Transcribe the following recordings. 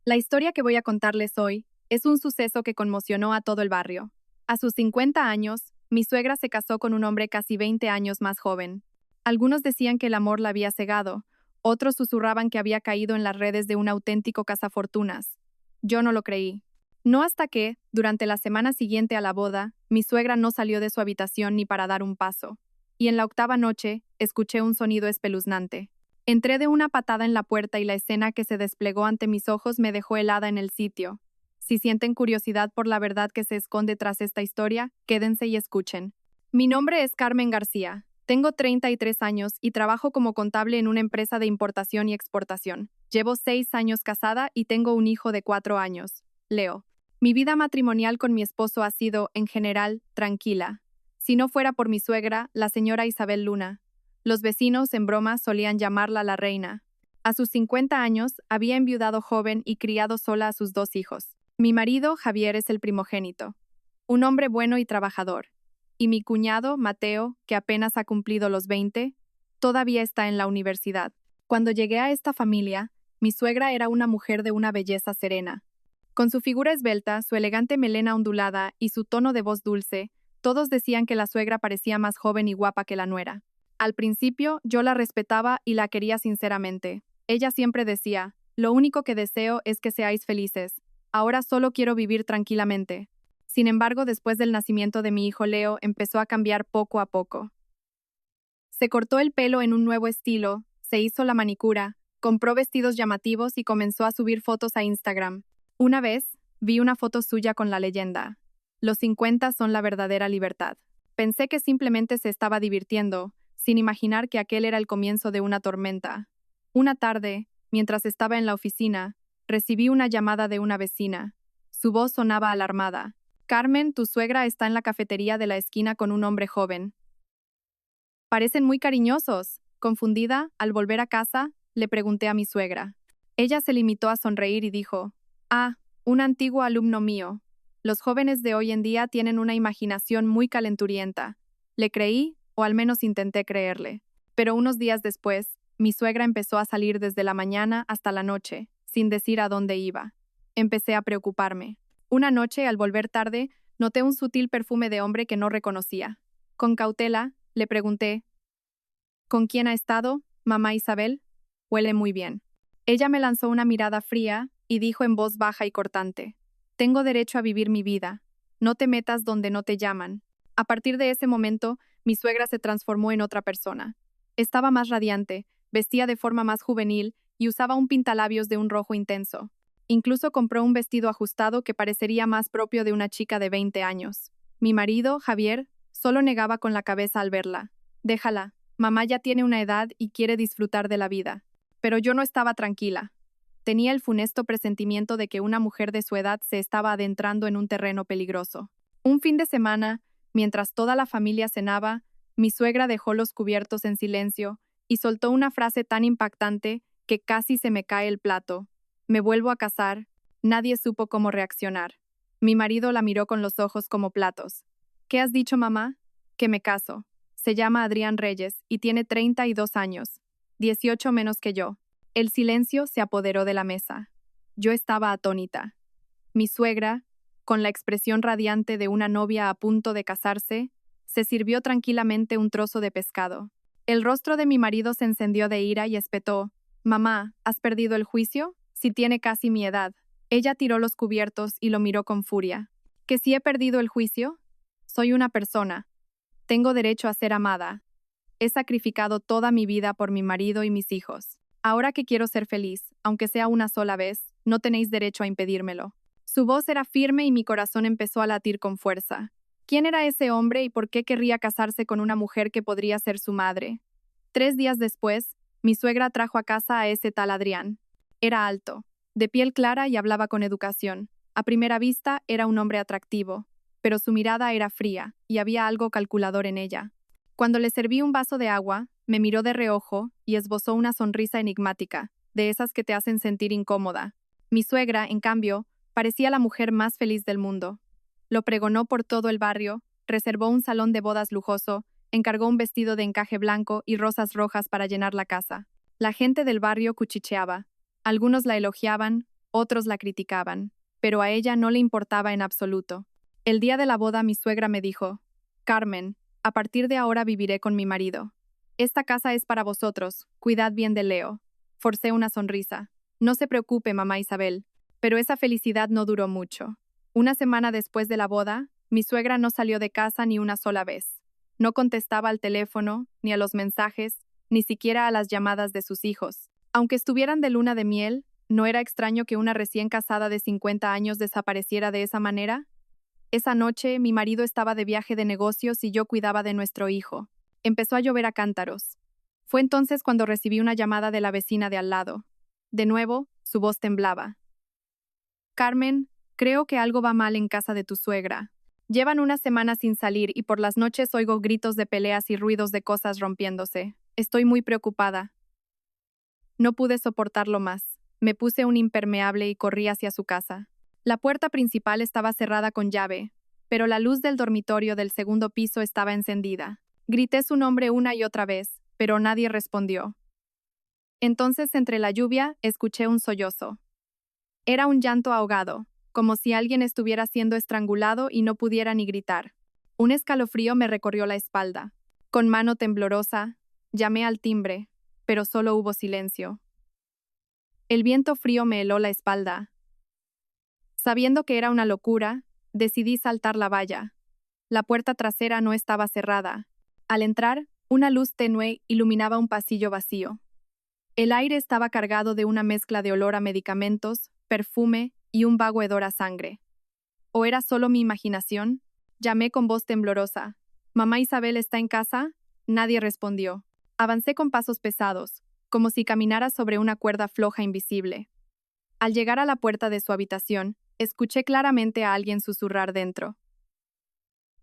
La historia que voy a contarles hoy es un suceso que conmocionó a todo el barrio. A sus 50 años, mi suegra se casó con un hombre casi 20 años más joven. Algunos decían que el amor la había cegado, otros susurraban que había caído en las redes de un auténtico cazafortunas. Yo no lo creí. No hasta que, durante la semana siguiente a la boda, mi suegra no salió de su habitación ni para dar un paso. Y en la octava noche, escuché un sonido espeluznante. Entré de una patada en la puerta y la escena que se desplegó ante mis ojos me dejó helada en el sitio. Si sienten curiosidad por la verdad que se esconde tras esta historia, quédense y escuchen. Mi nombre es Carmen García. Tengo 33 años y trabajo como contable en una empresa de importación y exportación. Llevo 6 años casada y tengo un hijo de 4 años, Leo. Mi vida matrimonial con mi esposo ha sido, en general, tranquila. Si no fuera por mi suegra, la señora Isabel Luna. Los vecinos, en broma, solían llamarla la reina. A sus 50 años, había enviudado joven y criado sola a sus 2 hijos. Mi marido, Javier, es el primogénito. Un hombre bueno y trabajador. Y mi cuñado, Mateo, que apenas ha cumplido los 20, todavía está en la universidad. Cuando llegué a esta familia, mi suegra era una mujer de una belleza serena. Con su figura esbelta, su elegante melena ondulada y su tono de voz dulce, todos decían que la suegra parecía más joven y guapa que la nuera. Al principio, yo la respetaba y la quería sinceramente. Ella siempre decía, lo único que deseo es que seáis felices. Ahora solo quiero vivir tranquilamente. Sin embargo, después del nacimiento de mi hijo Leo, empezó a cambiar poco a poco. Se cortó el pelo en un nuevo estilo, se hizo la manicura, compró vestidos llamativos y comenzó a subir fotos a Instagram. Una vez, vi una foto suya con la leyenda: los 50 son la verdadera libertad. Pensé que simplemente se estaba divirtiendo, sin imaginar que aquel era el comienzo de una tormenta. Una tarde, mientras estaba en la oficina, recibí una llamada de una vecina. Su voz sonaba alarmada. Carmen, tu suegra está en la cafetería de la esquina con un hombre joven. Parecen muy cariñosos. Confundida, al volver a casa, le pregunté a mi suegra. Ella se limitó a sonreír y dijo: ah, un antiguo alumno mío. Los jóvenes de hoy en día tienen una imaginación muy calenturienta. Le creí, o al menos intenté creerle. Pero unos días después, mi suegra empezó a salir desde la mañana hasta la noche, sin decir a dónde iba. Empecé a preocuparme. Una noche, al volver tarde, noté un sutil perfume de hombre que no reconocía. Con cautela, le pregunté: ¿con quién ha estado, mamá Isabel? Huele muy bien. Ella me lanzó una mirada fría y dijo en voz baja y cortante: tengo derecho a vivir mi vida. No te metas donde no te llaman. A partir de ese momento, mi suegra se transformó en otra persona. Estaba más radiante, vestía de forma más juvenil y usaba un pintalabios de un rojo intenso. Incluso compró un vestido ajustado que parecería más propio de una chica de 20 años. Mi marido, Javier, solo negaba con la cabeza al verla. Déjala, mamá ya tiene una edad y quiere disfrutar de la vida. Pero yo no estaba tranquila. Tenía el funesto presentimiento de que una mujer de su edad se estaba adentrando en un terreno peligroso. Un fin de semana, mientras toda la familia cenaba, mi suegra dejó los cubiertos en silencio y soltó una frase tan impactante que casi se me cae el plato. Me vuelvo a casar. Nadie supo cómo reaccionar. Mi marido la miró con los ojos como platos. ¿Qué has dicho, mamá? Que me caso. Se llama Adrián Reyes y tiene 32 años, 18 menos que yo. El silencio se apoderó de la mesa. Yo estaba atónita. Mi suegra, con la expresión radiante de una novia a punto de casarse, se sirvió tranquilamente un trozo de pescado. El rostro de mi marido se encendió de ira y espetó: mamá, ¿has perdido el juicio? Si tiene casi mi edad. Ella tiró los cubiertos y lo miró con furia. ¿Que si he perdido el juicio? Soy una persona. Tengo derecho a ser amada. He sacrificado toda mi vida por mi marido y mis hijos. Ahora que quiero ser feliz, aunque sea una sola vez, no tenéis derecho a impedírmelo. Su voz era firme y mi corazón empezó a latir con fuerza. ¿Quién era ese hombre y por qué querría casarse con una mujer que podría ser su madre? 3 días después, mi suegra trajo a casa a ese tal Adrián. Era alto, de piel clara y hablaba con educación. A primera vista era un hombre atractivo, pero su mirada era fría y había algo calculador en ella. Cuando le serví un vaso de agua, me miró de reojo y esbozó una sonrisa enigmática, de esas que te hacen sentir incómoda. Mi suegra, en cambio, parecía la mujer más feliz del mundo. Lo pregonó por todo el barrio, reservó un salón de bodas lujoso, encargó un vestido de encaje blanco y rosas rojas para llenar la casa. La gente del barrio cuchicheaba. Algunos la elogiaban, otros la criticaban, pero a ella no le importaba en absoluto. El día de la boda mi suegra me dijo, Carmen, a partir de ahora viviré con mi marido. Esta casa es para vosotros, cuidad bien de Leo. Forcé una sonrisa. No se preocupe, mamá Isabel. Pero esa felicidad no duró mucho. Una semana después de la boda, mi suegra no salió de casa ni una sola vez. No contestaba al teléfono, ni a los mensajes, ni siquiera a las llamadas de sus hijos. Aunque estuvieran de luna de miel, ¿no era extraño que una recién casada de 50 años desapareciera de esa manera? Esa noche, mi marido estaba de viaje de negocios y yo cuidaba de nuestro hijo. Empezó a llover a cántaros. Fue entonces cuando recibí una llamada de la vecina de al lado. De nuevo, su voz temblaba. Carmen, creo que algo va mal en casa de tu suegra. Llevan una semana sin salir y por las noches oigo gritos de peleas y ruidos de cosas rompiéndose. Estoy muy preocupada. No pude soportarlo más. Me puse un impermeable y corrí hacia su casa. La puerta principal estaba cerrada con llave, pero la luz del dormitorio del segundo piso estaba encendida. Grité su nombre una y otra vez, pero nadie respondió. Entonces, entre la lluvia, escuché un sollozo. Era un llanto ahogado, como si alguien estuviera siendo estrangulado y no pudiera ni gritar. Un escalofrío me recorrió la espalda. Con mano temblorosa, llamé al timbre, pero solo hubo silencio. El viento frío me heló la espalda. Sabiendo que era una locura, decidí saltar la valla. La puerta trasera no estaba cerrada. Al entrar, una luz tenue iluminaba un pasillo vacío. El aire estaba cargado de una mezcla de olor a medicamentos, perfume y un vago hedor a sangre. ¿O era solo mi imaginación? Llamé con voz temblorosa. ¿Mamá Isabel está en casa? Nadie respondió. Avancé con pasos pesados, como si caminara sobre una cuerda floja invisible. Al llegar a la puerta de su habitación, escuché claramente a alguien susurrar dentro.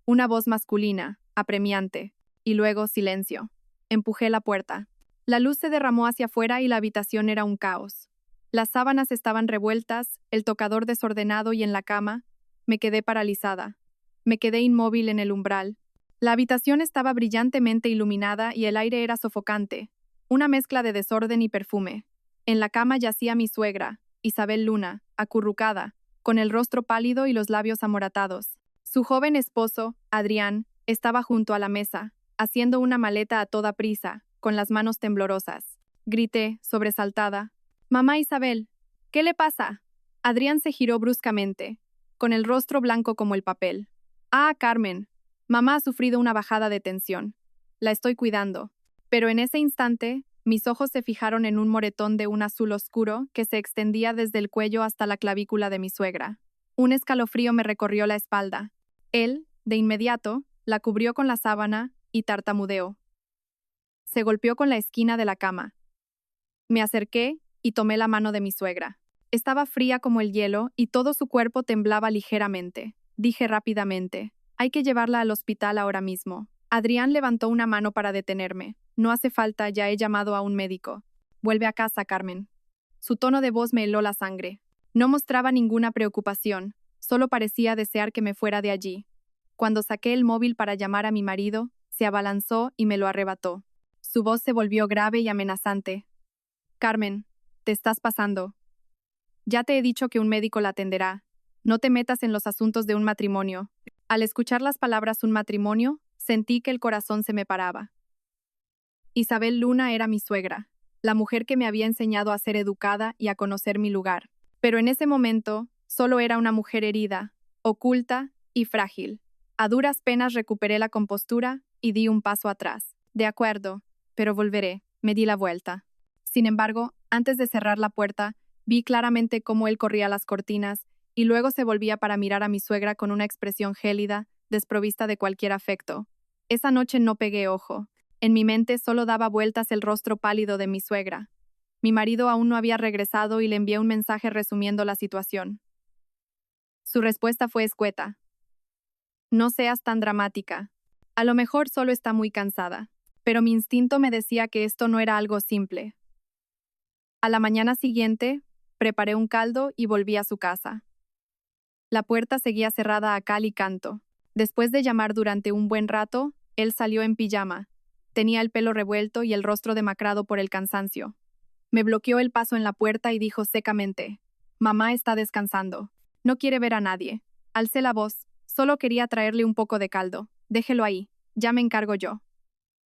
Una voz masculina, apremiante, y luego silencio. Empujé la puerta. La luz se derramó hacia afuera y la habitación era un caos. Las sábanas estaban revueltas, el tocador desordenado y en la cama. Me quedé paralizada. Me quedé inmóvil en el umbral. La habitación estaba brillantemente iluminada y el aire era sofocante. Una mezcla de desorden y perfume. En la cama yacía mi suegra, Isabel Luna, acurrucada, con el rostro pálido y los labios amoratados. Su joven esposo, Adrián, estaba junto a la mesa, haciendo una maleta a toda prisa, con las manos temblorosas. Grité, sobresaltada. «Mamá Isabel, ¿qué le pasa?» Adrián se giró bruscamente, con el rostro blanco como el papel. «Ah, Carmen, mamá ha sufrido una bajada de tensión. La estoy cuidando». Pero en ese instante, mis ojos se fijaron en un moretón de un azul oscuro que se extendía desde el cuello hasta la clavícula de mi suegra. Un escalofrío me recorrió la espalda. Él, de inmediato, la cubrió con la sábana y tartamudeó. Se golpeó con la esquina de la cama. Me acerqué y tomé la mano de mi suegra. Estaba fría como el hielo y todo su cuerpo temblaba ligeramente. Dije rápidamente, «Hay que llevarla al hospital ahora mismo». Adrián levantó una mano para detenerme. «No hace falta, ya he llamado a un médico. Vuelve a casa, Carmen». Su tono de voz me heló la sangre. No mostraba ninguna preocupación, solo parecía desear que me fuera de allí. Cuando saqué el móvil para llamar a mi marido, se abalanzó y me lo arrebató. Su voz se volvió grave y amenazante. «Carmen, te estás pasando. Ya te he dicho que un médico la atenderá. No te metas en los asuntos de un matrimonio». Al escuchar las palabras un matrimonio, sentí que el corazón se me paraba. Isabel Luna era mi suegra, la mujer que me había enseñado a ser educada y a conocer mi lugar. Pero en ese momento, solo era una mujer herida, oculta y frágil. A duras penas recuperé la compostura y di un paso atrás. «De acuerdo, pero volveré», me di la vuelta. Sin embargo, antes de cerrar la puerta, vi claramente cómo él corría las cortinas y luego se volvía para mirar a mi suegra con una expresión gélida, desprovista de cualquier afecto. Esa noche no pegué ojo. En mi mente solo daba vueltas el rostro pálido de mi suegra. Mi marido aún no había regresado y le envié un mensaje resumiendo la situación. Su respuesta fue escueta. «No seas tan dramática. A lo mejor solo está muy cansada». Pero mi instinto me decía que esto no era algo simple. A la mañana siguiente, preparé un caldo y volví a su casa. La puerta seguía cerrada a cal y canto. Después de llamar durante un buen rato, él salió en pijama. Tenía el pelo revuelto y el rostro demacrado por el cansancio. Me bloqueó el paso en la puerta y dijo secamente, Mamá está descansando. No quiere ver a nadie. Alcé la voz. Solo quería traerle un poco de caldo. Déjelo ahí. Ya me encargo yo.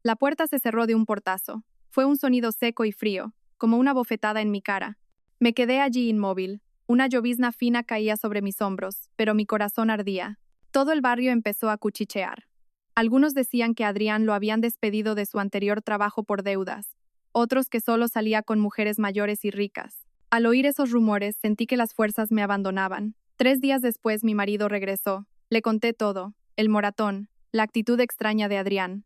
La puerta se cerró de un portazo. Fue un sonido seco y frío, como una bofetada en mi cara. Me quedé allí inmóvil. Una llovizna fina caía sobre mis hombros, pero mi corazón ardía. Todo el barrio empezó a cuchichear. Algunos decían que Adrián lo habían despedido de su anterior trabajo por deudas, otros que solo salía con mujeres mayores y ricas. Al oír esos rumores, sentí que las fuerzas me abandonaban. 3 días después mi marido regresó. Le conté todo, el moratón, la actitud extraña de Adrián.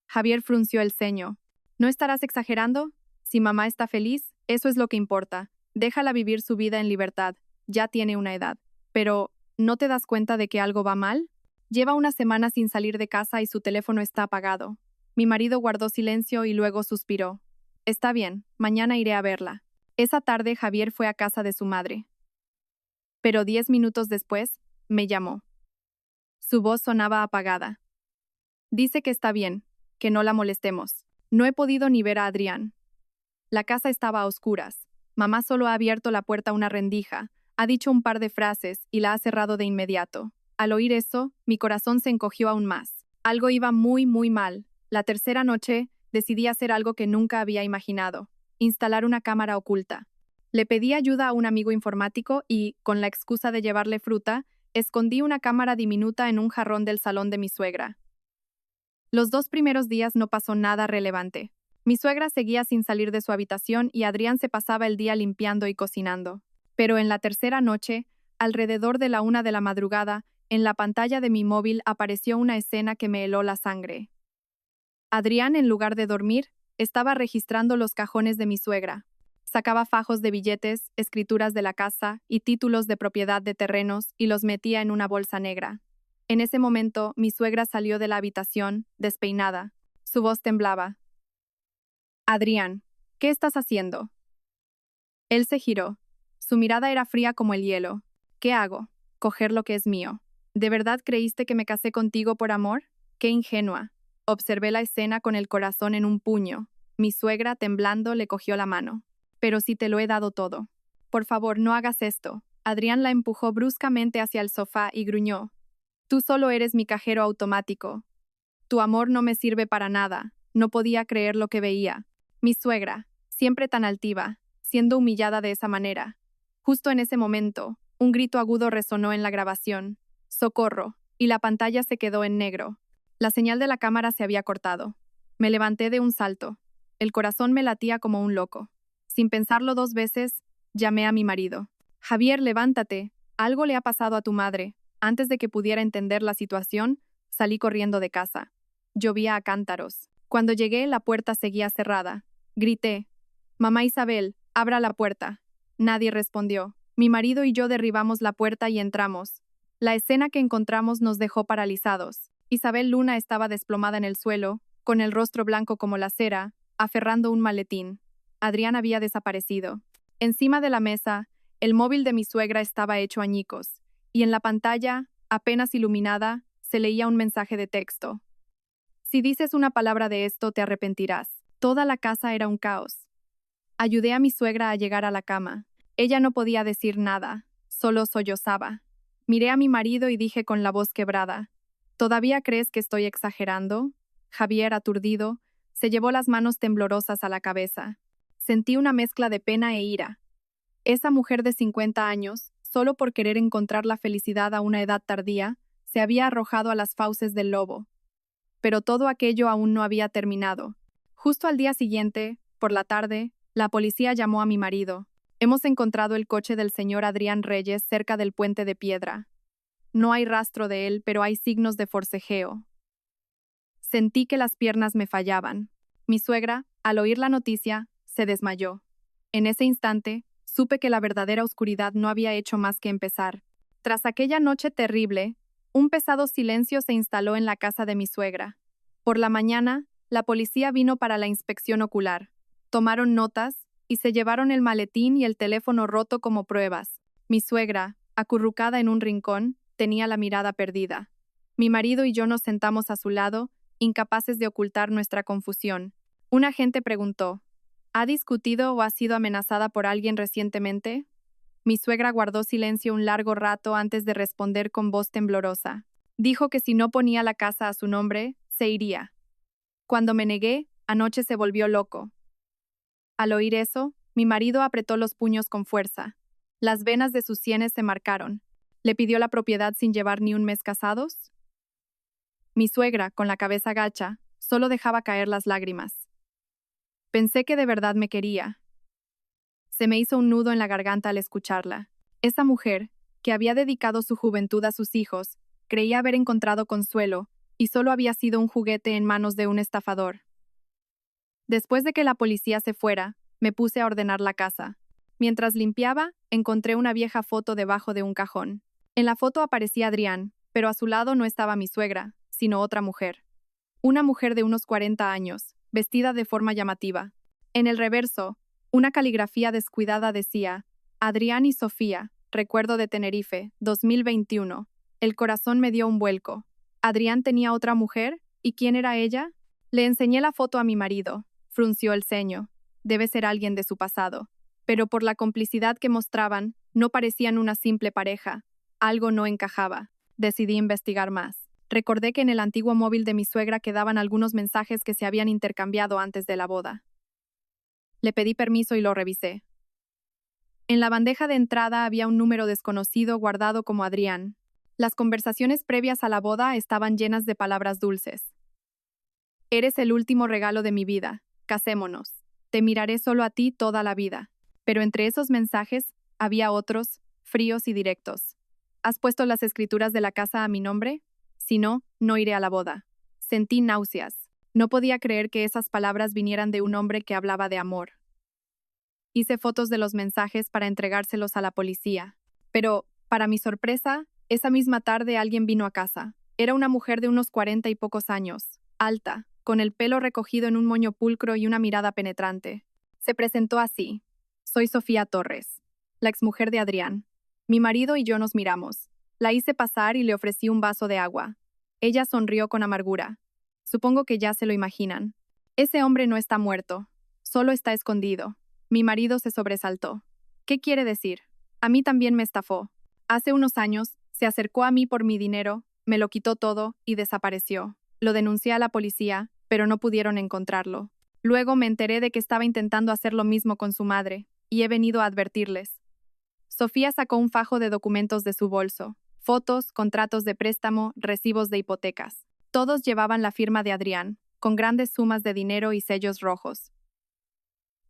Javier frunció el ceño. ¿No estarás exagerando? Si mamá está feliz, eso es lo que importa. Déjala vivir su vida en libertad. Ya tiene una edad. Pero, ¿no te das cuenta de que algo va mal? Lleva una semana sin salir de casa y su teléfono está apagado. Mi marido guardó silencio y luego suspiró. Está bien, mañana iré a verla. Esa tarde Javier fue a casa de su madre. Pero 10 minutos después, me llamó. Su voz sonaba apagada. Dice que está bien, que no la molestemos. No he podido ni ver a Adrián. La casa estaba a oscuras. Mamá solo ha abierto la puerta a una rendija, ha dicho un par de frases y la ha cerrado de inmediato. Al oír eso, mi corazón se encogió aún más. Algo iba muy, muy mal. La tercera noche, decidí hacer algo que nunca había imaginado: instalar una cámara oculta. Le pedí ayuda a un amigo informático y, con la excusa de llevarle fruta, escondí una cámara diminuta en un jarrón del salón de mi suegra. Los 2 primeros días no pasó nada relevante. Mi suegra seguía sin salir de su habitación y Adrián se pasaba el día limpiando y cocinando. Pero en la tercera noche, alrededor de la 1 de la madrugada, en la pantalla de mi móvil apareció una escena que me heló la sangre. Adrián, en lugar de dormir, estaba registrando los cajones de mi suegra. Sacaba fajos de billetes, escrituras de la casa y títulos de propiedad de terrenos y los metía en una bolsa negra. En ese momento, mi suegra salió de la habitación, despeinada. Su voz temblaba. Adrián, ¿qué estás haciendo? Él se giró. Su mirada era fría como el hielo. ¿Qué hago? Coger lo que es mío. ¿De verdad creíste que me casé contigo por amor? ¡Qué ingenua! Observé la escena con el corazón en un puño. Mi suegra, temblando, le cogió la mano. Pero si te lo he dado todo. Por favor, no hagas esto. Adrián la empujó bruscamente hacia el sofá y gruñó. Tú solo eres mi cajero automático. Tu amor no me sirve para nada. No podía creer lo que veía. Mi suegra, siempre tan altiva, siendo humillada de esa manera. Justo en ese momento, un grito agudo resonó en la grabación. ¡Socorro! Y la pantalla se quedó en negro. La señal de la cámara se había cortado. Me levanté de un salto. El corazón me latía como un loco. Sin pensarlo 2 veces, llamé a mi marido. Javier, levántate. Algo le ha pasado a tu madre. Antes de que pudiera entender la situación, salí corriendo de casa. Llovía a cántaros. Cuando llegué, la puerta seguía cerrada. Grité. Mamá Isabel, abra la puerta. Nadie respondió. Mi marido y yo derribamos la puerta y entramos. La escena que encontramos nos dejó paralizados. Isabel Luna estaba desplomada en el suelo, con el rostro blanco como la cera, aferrando un maletín. Adrián había desaparecido. Encima de la mesa, el móvil de mi suegra estaba hecho añicos, y en la pantalla, apenas iluminada, se leía un mensaje de texto. Si dices una palabra de esto, te arrepentirás. Toda la casa era un caos. Ayudé a mi suegra a llegar a la cama. Ella no podía decir nada, solo sollozaba. Miré a mi marido y dije con la voz quebrada: ¿Todavía crees que estoy exagerando? Javier, aturdido, se llevó las manos temblorosas a la cabeza. Sentí una mezcla de pena e ira. Esa mujer de 50 años, solo por querer encontrar la felicidad a una edad tardía, se había arrojado a las fauces del lobo. Pero todo aquello aún no había terminado. Justo al día siguiente, por la tarde, la policía llamó a mi marido. Hemos encontrado el coche del señor Adrián Reyes cerca del puente de piedra. No hay rastro de él, pero hay signos de forcejeo. Sentí que las piernas me fallaban. Mi suegra, al oír la noticia, se desmayó. En ese instante, supe que la verdadera oscuridad no había hecho más que empezar. Tras aquella noche terrible, un pesado silencio se instaló en la casa de mi suegra. Por la mañana, la policía vino para la inspección ocular. Tomaron notas y se llevaron el maletín y el teléfono roto como pruebas. Mi suegra, acurrucada en un rincón, tenía la mirada perdida. Mi marido y yo nos sentamos a su lado, incapaces de ocultar nuestra confusión. Un agente preguntó: ¿Ha discutido o ha sido amenazada por alguien recientemente? Mi suegra guardó silencio un largo rato antes de responder con voz temblorosa. Dijo que si no ponía la casa a su nombre, se iría. Cuando me negué, anoche se volvió loco. Al oír eso, mi marido apretó los puños con fuerza. Las venas de sus sienes se marcaron. ¿Le pidió la propiedad sin llevar ni un mes casados? Mi suegra, con la cabeza gacha, solo dejaba caer las lágrimas. Pensé que de verdad me quería. Se me hizo un nudo en la garganta al escucharla. Esa mujer, que había dedicado su juventud a sus hijos, creía haber encontrado consuelo, y solo había sido un juguete en manos de un estafador. Después de que la policía se fuera, me puse a ordenar la casa. Mientras limpiaba, encontré una vieja foto debajo de un cajón. En la foto aparecía Adrián, pero a su lado no estaba mi suegra, sino otra mujer. Una mujer de unos 40 años, vestida de forma llamativa. En el reverso, una caligrafía descuidada decía: Adrián y Sofía, recuerdo de Tenerife, 2021. El corazón me dio un vuelco. ¿Adrián tenía otra mujer? ¿Y quién era ella? Le enseñé la foto a mi marido. Frunció el ceño. Debe ser alguien de su pasado. Pero por la complicidad que mostraban, no parecían una simple pareja. Algo no encajaba. Decidí investigar más. Recordé que en el antiguo móvil de mi suegra quedaban algunos mensajes que se habían intercambiado antes de la boda. Le pedí permiso y lo revisé. En la bandeja de entrada había un número desconocido guardado como Adrián. Las conversaciones previas a la boda estaban llenas de palabras dulces. Eres el último regalo de mi vida. Casémonos. Te miraré solo a ti toda la vida. Pero entre esos mensajes había otros, fríos y directos. ¿Has puesto las escrituras de la casa a mi nombre? Si no, no iré a la boda. Sentí náuseas. No podía creer que esas palabras vinieran de un hombre que hablaba de amor. Hice fotos de los mensajes para entregárselos a la policía. Pero, para mi sorpresa, esa misma tarde alguien vino a casa. Era una mujer de unos 40 y pocos años, alta, con el pelo recogido en un moño pulcro y una mirada penetrante. Se presentó así: soy Sofía Torres, la exmujer de Adrián. Mi marido y yo nos miramos. La hice pasar y le ofrecí un vaso de agua. Ella sonrió con amargura. Supongo que ya se lo imaginan. Ese hombre no está muerto, solo está escondido. Mi marido se sobresaltó. ¿Qué quiere decir? A mí también me estafó. Hace unos años, se acercó a mí por mi dinero, me lo quitó todo y desapareció. Lo denuncié a la policía, pero no pudieron encontrarlo. Luego me enteré de que estaba intentando hacer lo mismo con su madre, y he venido a advertirles. Sofía sacó un fajo de documentos de su bolso: fotos, contratos de préstamo, recibos de hipotecas. Todos llevaban la firma de Adrián, con grandes sumas de dinero y sellos rojos.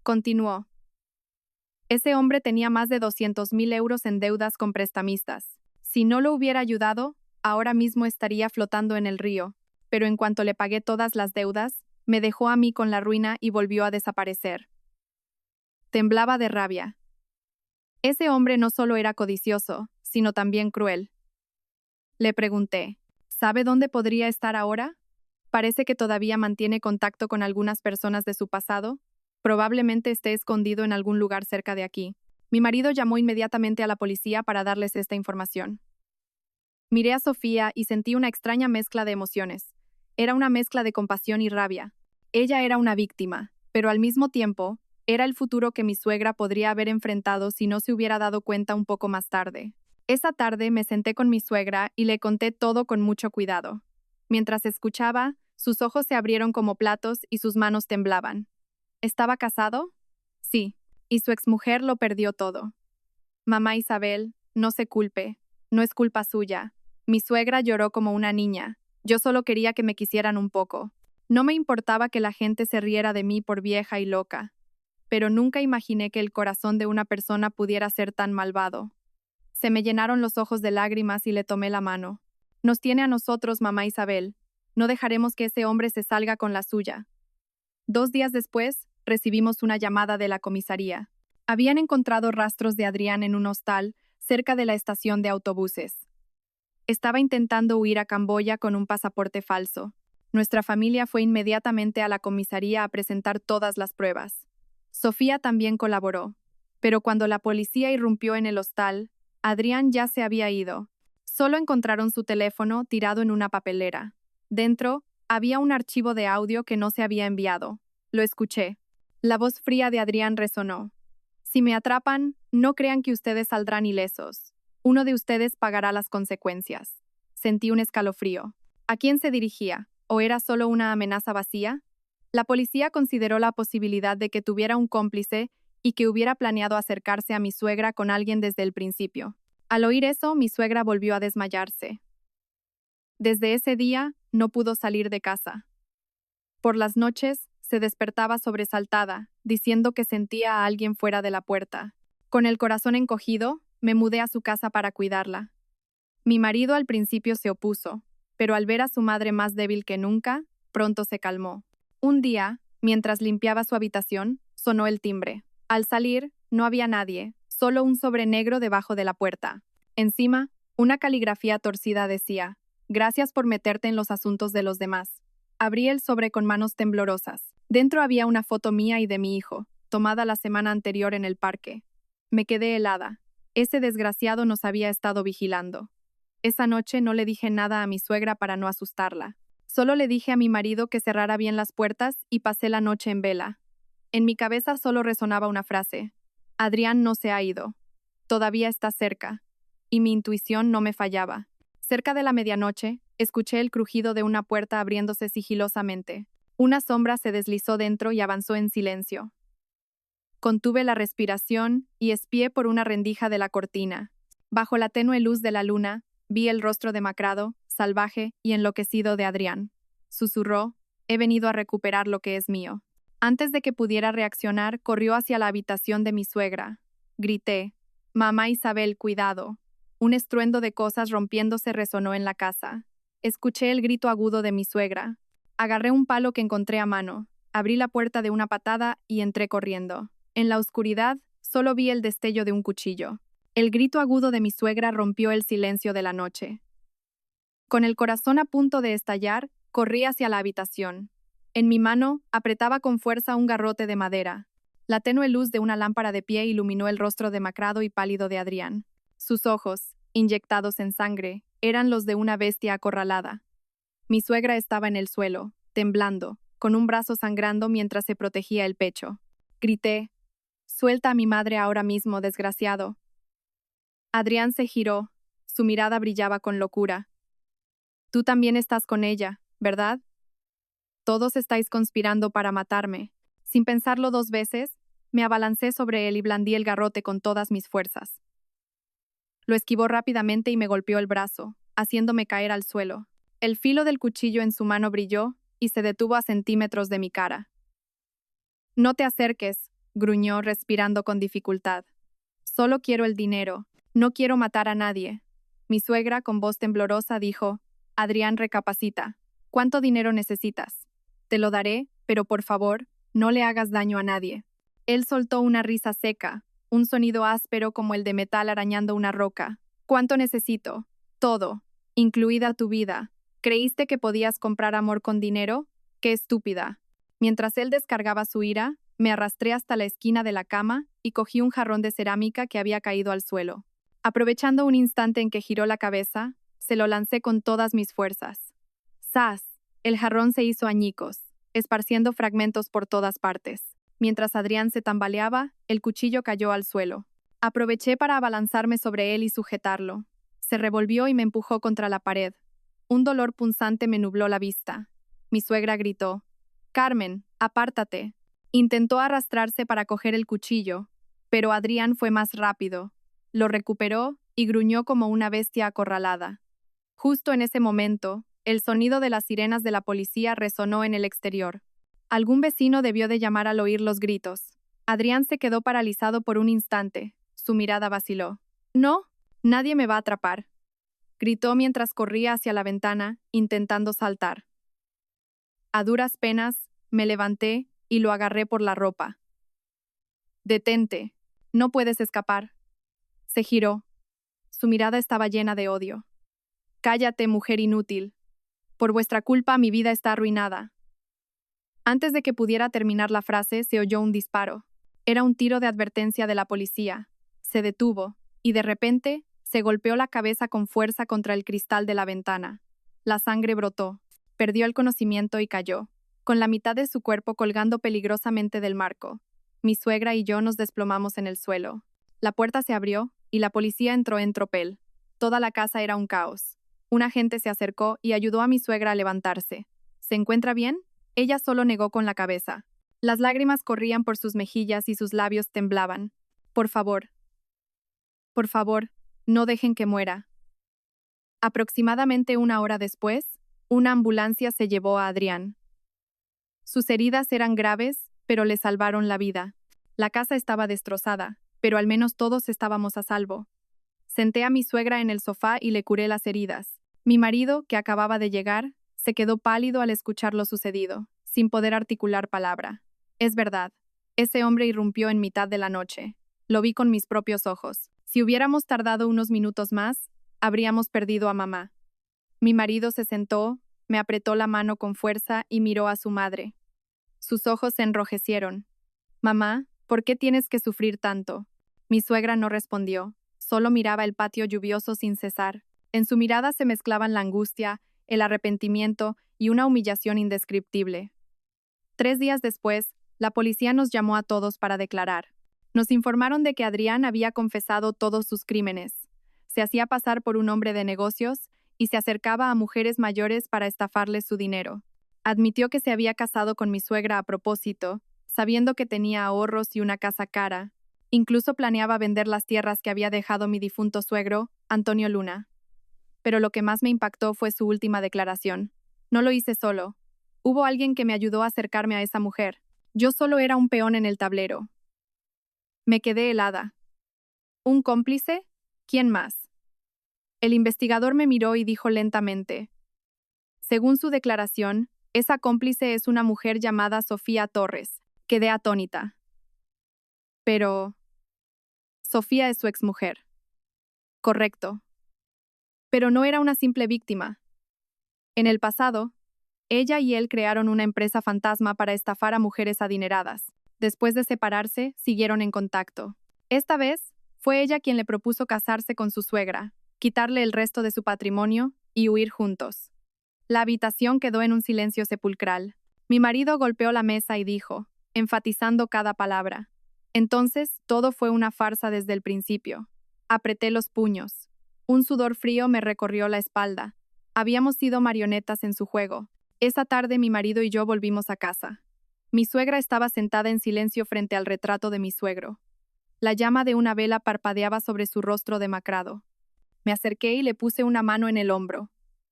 Continuó. Ese hombre tenía más de 200.000 euros en deudas con prestamistas. Si no lo hubiera ayudado, ahora mismo estaría flotando en el río, pero en cuanto le pagué todas las deudas, me dejó a mí con la ruina y volvió a desaparecer. Temblaba de rabia. Ese hombre no solo era codicioso, sino también cruel. Le pregunté: ¿sabe dónde podría estar ahora? Parece que todavía mantiene contacto con algunas personas de su pasado. Probablemente esté escondido en algún lugar cerca de aquí. Mi marido llamó inmediatamente a la policía para darles esta información. Miré a Sofía y sentí una extraña mezcla de emociones. Era una mezcla de compasión y rabia. Ella era una víctima, pero al mismo tiempo, era el futuro que mi suegra podría haber enfrentado si no se hubiera dado cuenta un poco más tarde. Esa tarde me senté con mi suegra y le conté todo con mucho cuidado. Mientras escuchaba, sus ojos se abrieron como platos y sus manos temblaban. ¿Estaba casado? Sí, y su exmujer lo perdió todo. Mamá Isabel, no se culpe, no es culpa suya. Mi suegra lloró como una niña. Yo solo quería que me quisieran un poco. No me importaba que la gente se riera de mí por vieja y loca. Pero nunca imaginé que el corazón de una persona pudiera ser tan malvado. Se me llenaron los ojos de lágrimas y le tomé la mano. Nos tiene a nosotros, mamá Isabel. No dejaremos que ese hombre se salga con la suya. 2 días después, recibimos una llamada de la comisaría. Habían encontrado rastros de Adrián en un hostal cerca de la estación de autobuses. Estaba intentando huir a Camboya con un pasaporte falso. Nuestra familia fue inmediatamente a la comisaría a presentar todas las pruebas. Sofía también colaboró, pero cuando la policía irrumpió en el hostal, Adrián ya se había ido. Solo encontraron su teléfono tirado en una papelera. Dentro, había un archivo de audio que no se había enviado. Lo escuché. La voz fría de Adrián resonó: si me atrapan, No crean que ustedes saldrán ilesos. Uno de ustedes pagará las consecuencias. Sentí un escalofrío. ¿A quién se dirigía? ¿O era solo una amenaza vacía? La policía consideró la posibilidad de que tuviera un cómplice y que hubiera planeado acercarse a mi suegra con alguien desde el principio. Al oír eso, mi suegra volvió a desmayarse. Desde ese día, no pudo salir de casa. Por las noches, se despertaba sobresaltada, diciendo que sentía a alguien fuera de la puerta. Con el corazón encogido, me mudé a su casa para cuidarla. Mi marido al principio se opuso, pero al ver a su madre más débil que nunca, pronto se calmó. Un día, mientras limpiaba su habitación, sonó el timbre. Al salir, no había nadie, solo un sobre negro debajo de la puerta. Encima, una caligrafía torcida decía: «Gracias por meterte en los asuntos de los demás». Abrí el sobre con manos temblorosas. Dentro había una foto mía y de mi hijo, tomada la semana anterior en el parque. Me quedé helada. Ese desgraciado nos había estado vigilando. Esa noche no le dije nada a mi suegra para no asustarla. Solo le dije a mi marido que cerrara bien las puertas y pasé la noche en vela. En mi cabeza solo resonaba una frase: Adrián no se ha ido. Todavía está cerca. Y mi intuición no me fallaba. Cerca de la medianoche, escuché el crujido de una puerta abriéndose sigilosamente. Una sombra se deslizó dentro y avanzó en silencio. Contuve la respiración y espié por una rendija de la cortina. Bajo la tenue luz de la luna, vi el rostro demacrado, salvaje y enloquecido de Adrián. Susurró: «He venido a recuperar lo que es mío». Antes de que pudiera reaccionar, corrió hacia la habitación de mi suegra. Grité: «Mamá Isabel, cuidado». Un estruendo de cosas rompiéndose resonó en la casa. Escuché el grito agudo de mi suegra. Agarré un palo que encontré a mano, abrí la puerta de una patada y entré corriendo. En la oscuridad, solo vi el destello de un cuchillo. El grito agudo de mi suegra rompió el silencio de la noche. Con el corazón a punto de estallar, corrí hacia la habitación. En mi mano, apretaba con fuerza un garrote de madera. La tenue luz de una lámpara de pie iluminó el rostro demacrado y pálido de Adrián. Sus ojos, inyectados en sangre, eran los de una bestia acorralada. Mi suegra estaba en el suelo, temblando, con un brazo sangrando mientras se protegía el pecho. Grité: «Suelta a mi madre ahora mismo, desgraciado». Adrián se giró. Su mirada brillaba con locura. «Tú también estás con ella, ¿verdad? Todos estáis conspirando para matarme». Sin pensarlo dos veces, me abalancé sobre él y blandí el garrote con todas mis fuerzas. Lo esquivó rápidamente y me golpeó el brazo, haciéndome caer al suelo. El filo del cuchillo en su mano brilló y se detuvo a centímetros de mi cara. «No te acerques», gruñó respirando con dificultad. «Solo quiero el dinero. No quiero matar a nadie». Mi suegra, con voz temblorosa, dijo: «Adrián, recapacita. ¿Cuánto dinero necesitas? Te lo daré, pero por favor, no le hagas daño a nadie». Él soltó una risa seca, un sonido áspero como el de metal arañando una roca. «¿Cuánto necesito? Todo, incluida tu vida. ¿Creíste que podías comprar amor con dinero? ¡Qué estúpida!». Mientras él descargaba su ira, me arrastré hasta la esquina de la cama y cogí un jarrón de cerámica que había caído al suelo. Aprovechando un instante en que giró la cabeza, se lo lancé con todas mis fuerzas. ¡Zas! El jarrón se hizo añicos, esparciendo fragmentos por todas partes. Mientras Adrián se tambaleaba, el cuchillo cayó al suelo. Aproveché para abalanzarme sobre él y sujetarlo. Se revolvió y me empujó contra la pared. Un dolor punzante me nubló la vista. Mi suegra gritó: «Carmen, apártate». Intentó arrastrarse para coger el cuchillo, pero Adrián fue más rápido. Lo recuperó y gruñó como una bestia acorralada. Justo en ese momento, el sonido de las sirenas de la policía resonó en el exterior. Algún vecino debió de llamar al oír los gritos. Adrián se quedó paralizado por un instante. Su mirada vaciló. «No, nadie me va a atrapar», gritó mientras corría hacia la ventana, intentando saltar. A duras penas, me levanté y lo agarré por la ropa. «Detente, no puedes escapar». Se giró. Su mirada estaba llena de odio. «Cállate, mujer inútil. Por vuestra culpa mi vida está arruinada». Antes de que pudiera terminar la frase, se oyó un disparo. Era un tiro de advertencia de la policía. Se detuvo, y de repente, se golpeó la cabeza con fuerza contra el cristal de la ventana. La sangre brotó. Perdió el conocimiento y cayó, con la mitad de su cuerpo colgando peligrosamente del marco. Mi suegra y yo nos desplomamos en el suelo. La puerta se abrió y la policía entró en tropel. Toda la casa era un caos. Un agente se acercó y ayudó a mi suegra a levantarse. ¿Se encuentra bien? Ella solo negó con la cabeza. Las lágrimas corrían por sus mejillas y sus labios temblaban. Por favor, no dejen que muera. Aproximadamente una hora después, una ambulancia se llevó a Adrián. Sus heridas eran graves, pero le salvaron la vida. La casa estaba destrozada, pero al menos todos estábamos a salvo. Senté a mi suegra en el sofá y le curé las heridas. Mi marido, que acababa de llegar, se quedó pálido al escuchar lo sucedido, sin poder articular palabra. Es verdad, ese hombre irrumpió en mitad de la noche. Lo vi con mis propios ojos. Si hubiéramos tardado unos minutos más, habríamos perdido a mamá. Mi marido se sentó, me apretó la mano con fuerza y miró a su madre. Sus ojos se enrojecieron. Mamá, ¿por qué tienes que sufrir tanto? Mi suegra no respondió, solo miraba el patio lluvioso sin cesar. En su mirada se mezclaban la angustia, el arrepentimiento y una humillación indescriptible. 3 días después, la policía nos llamó a todos para declarar. Nos informaron de que Adrián había confesado todos sus crímenes. Se hacía pasar por un hombre de negocios y se acercaba a mujeres mayores para estafarles su dinero. Admitió que se había casado con mi suegra a propósito, sabiendo que tenía ahorros y una casa cara. Incluso planeaba vender las tierras que había dejado mi difunto suegro, Antonio Luna. Pero lo que más me impactó fue su última declaración. No lo hice solo. Hubo alguien que me ayudó a acercarme a esa mujer. Yo solo era un peón en el tablero. Me quedé helada. ¿Un cómplice? ¿Quién más? El investigador me miró y dijo lentamente. Según su declaración, esa cómplice es una mujer llamada Sofía Torres. Quedé atónita. Pero... Sofía es su exmujer. Correcto. Pero no era una simple víctima. En el pasado, ella y él crearon una empresa fantasma para estafar a mujeres adineradas. Después de separarse, siguieron en contacto. Esta vez, fue ella quien le propuso casarse con su suegra, quitarle el resto de su patrimonio y huir juntos. La habitación quedó en un silencio sepulcral. Mi marido golpeó la mesa y dijo, enfatizando cada palabra. Entonces, todo fue una farsa desde el principio. Apreté los puños. Un sudor frío me recorrió la espalda. Habíamos sido marionetas en su juego. Esa tarde mi marido y yo volvimos a casa. Mi suegra estaba sentada en silencio frente al retrato de mi suegro. La llama de una vela parpadeaba sobre su rostro demacrado. Me acerqué y le puse una mano en el hombro.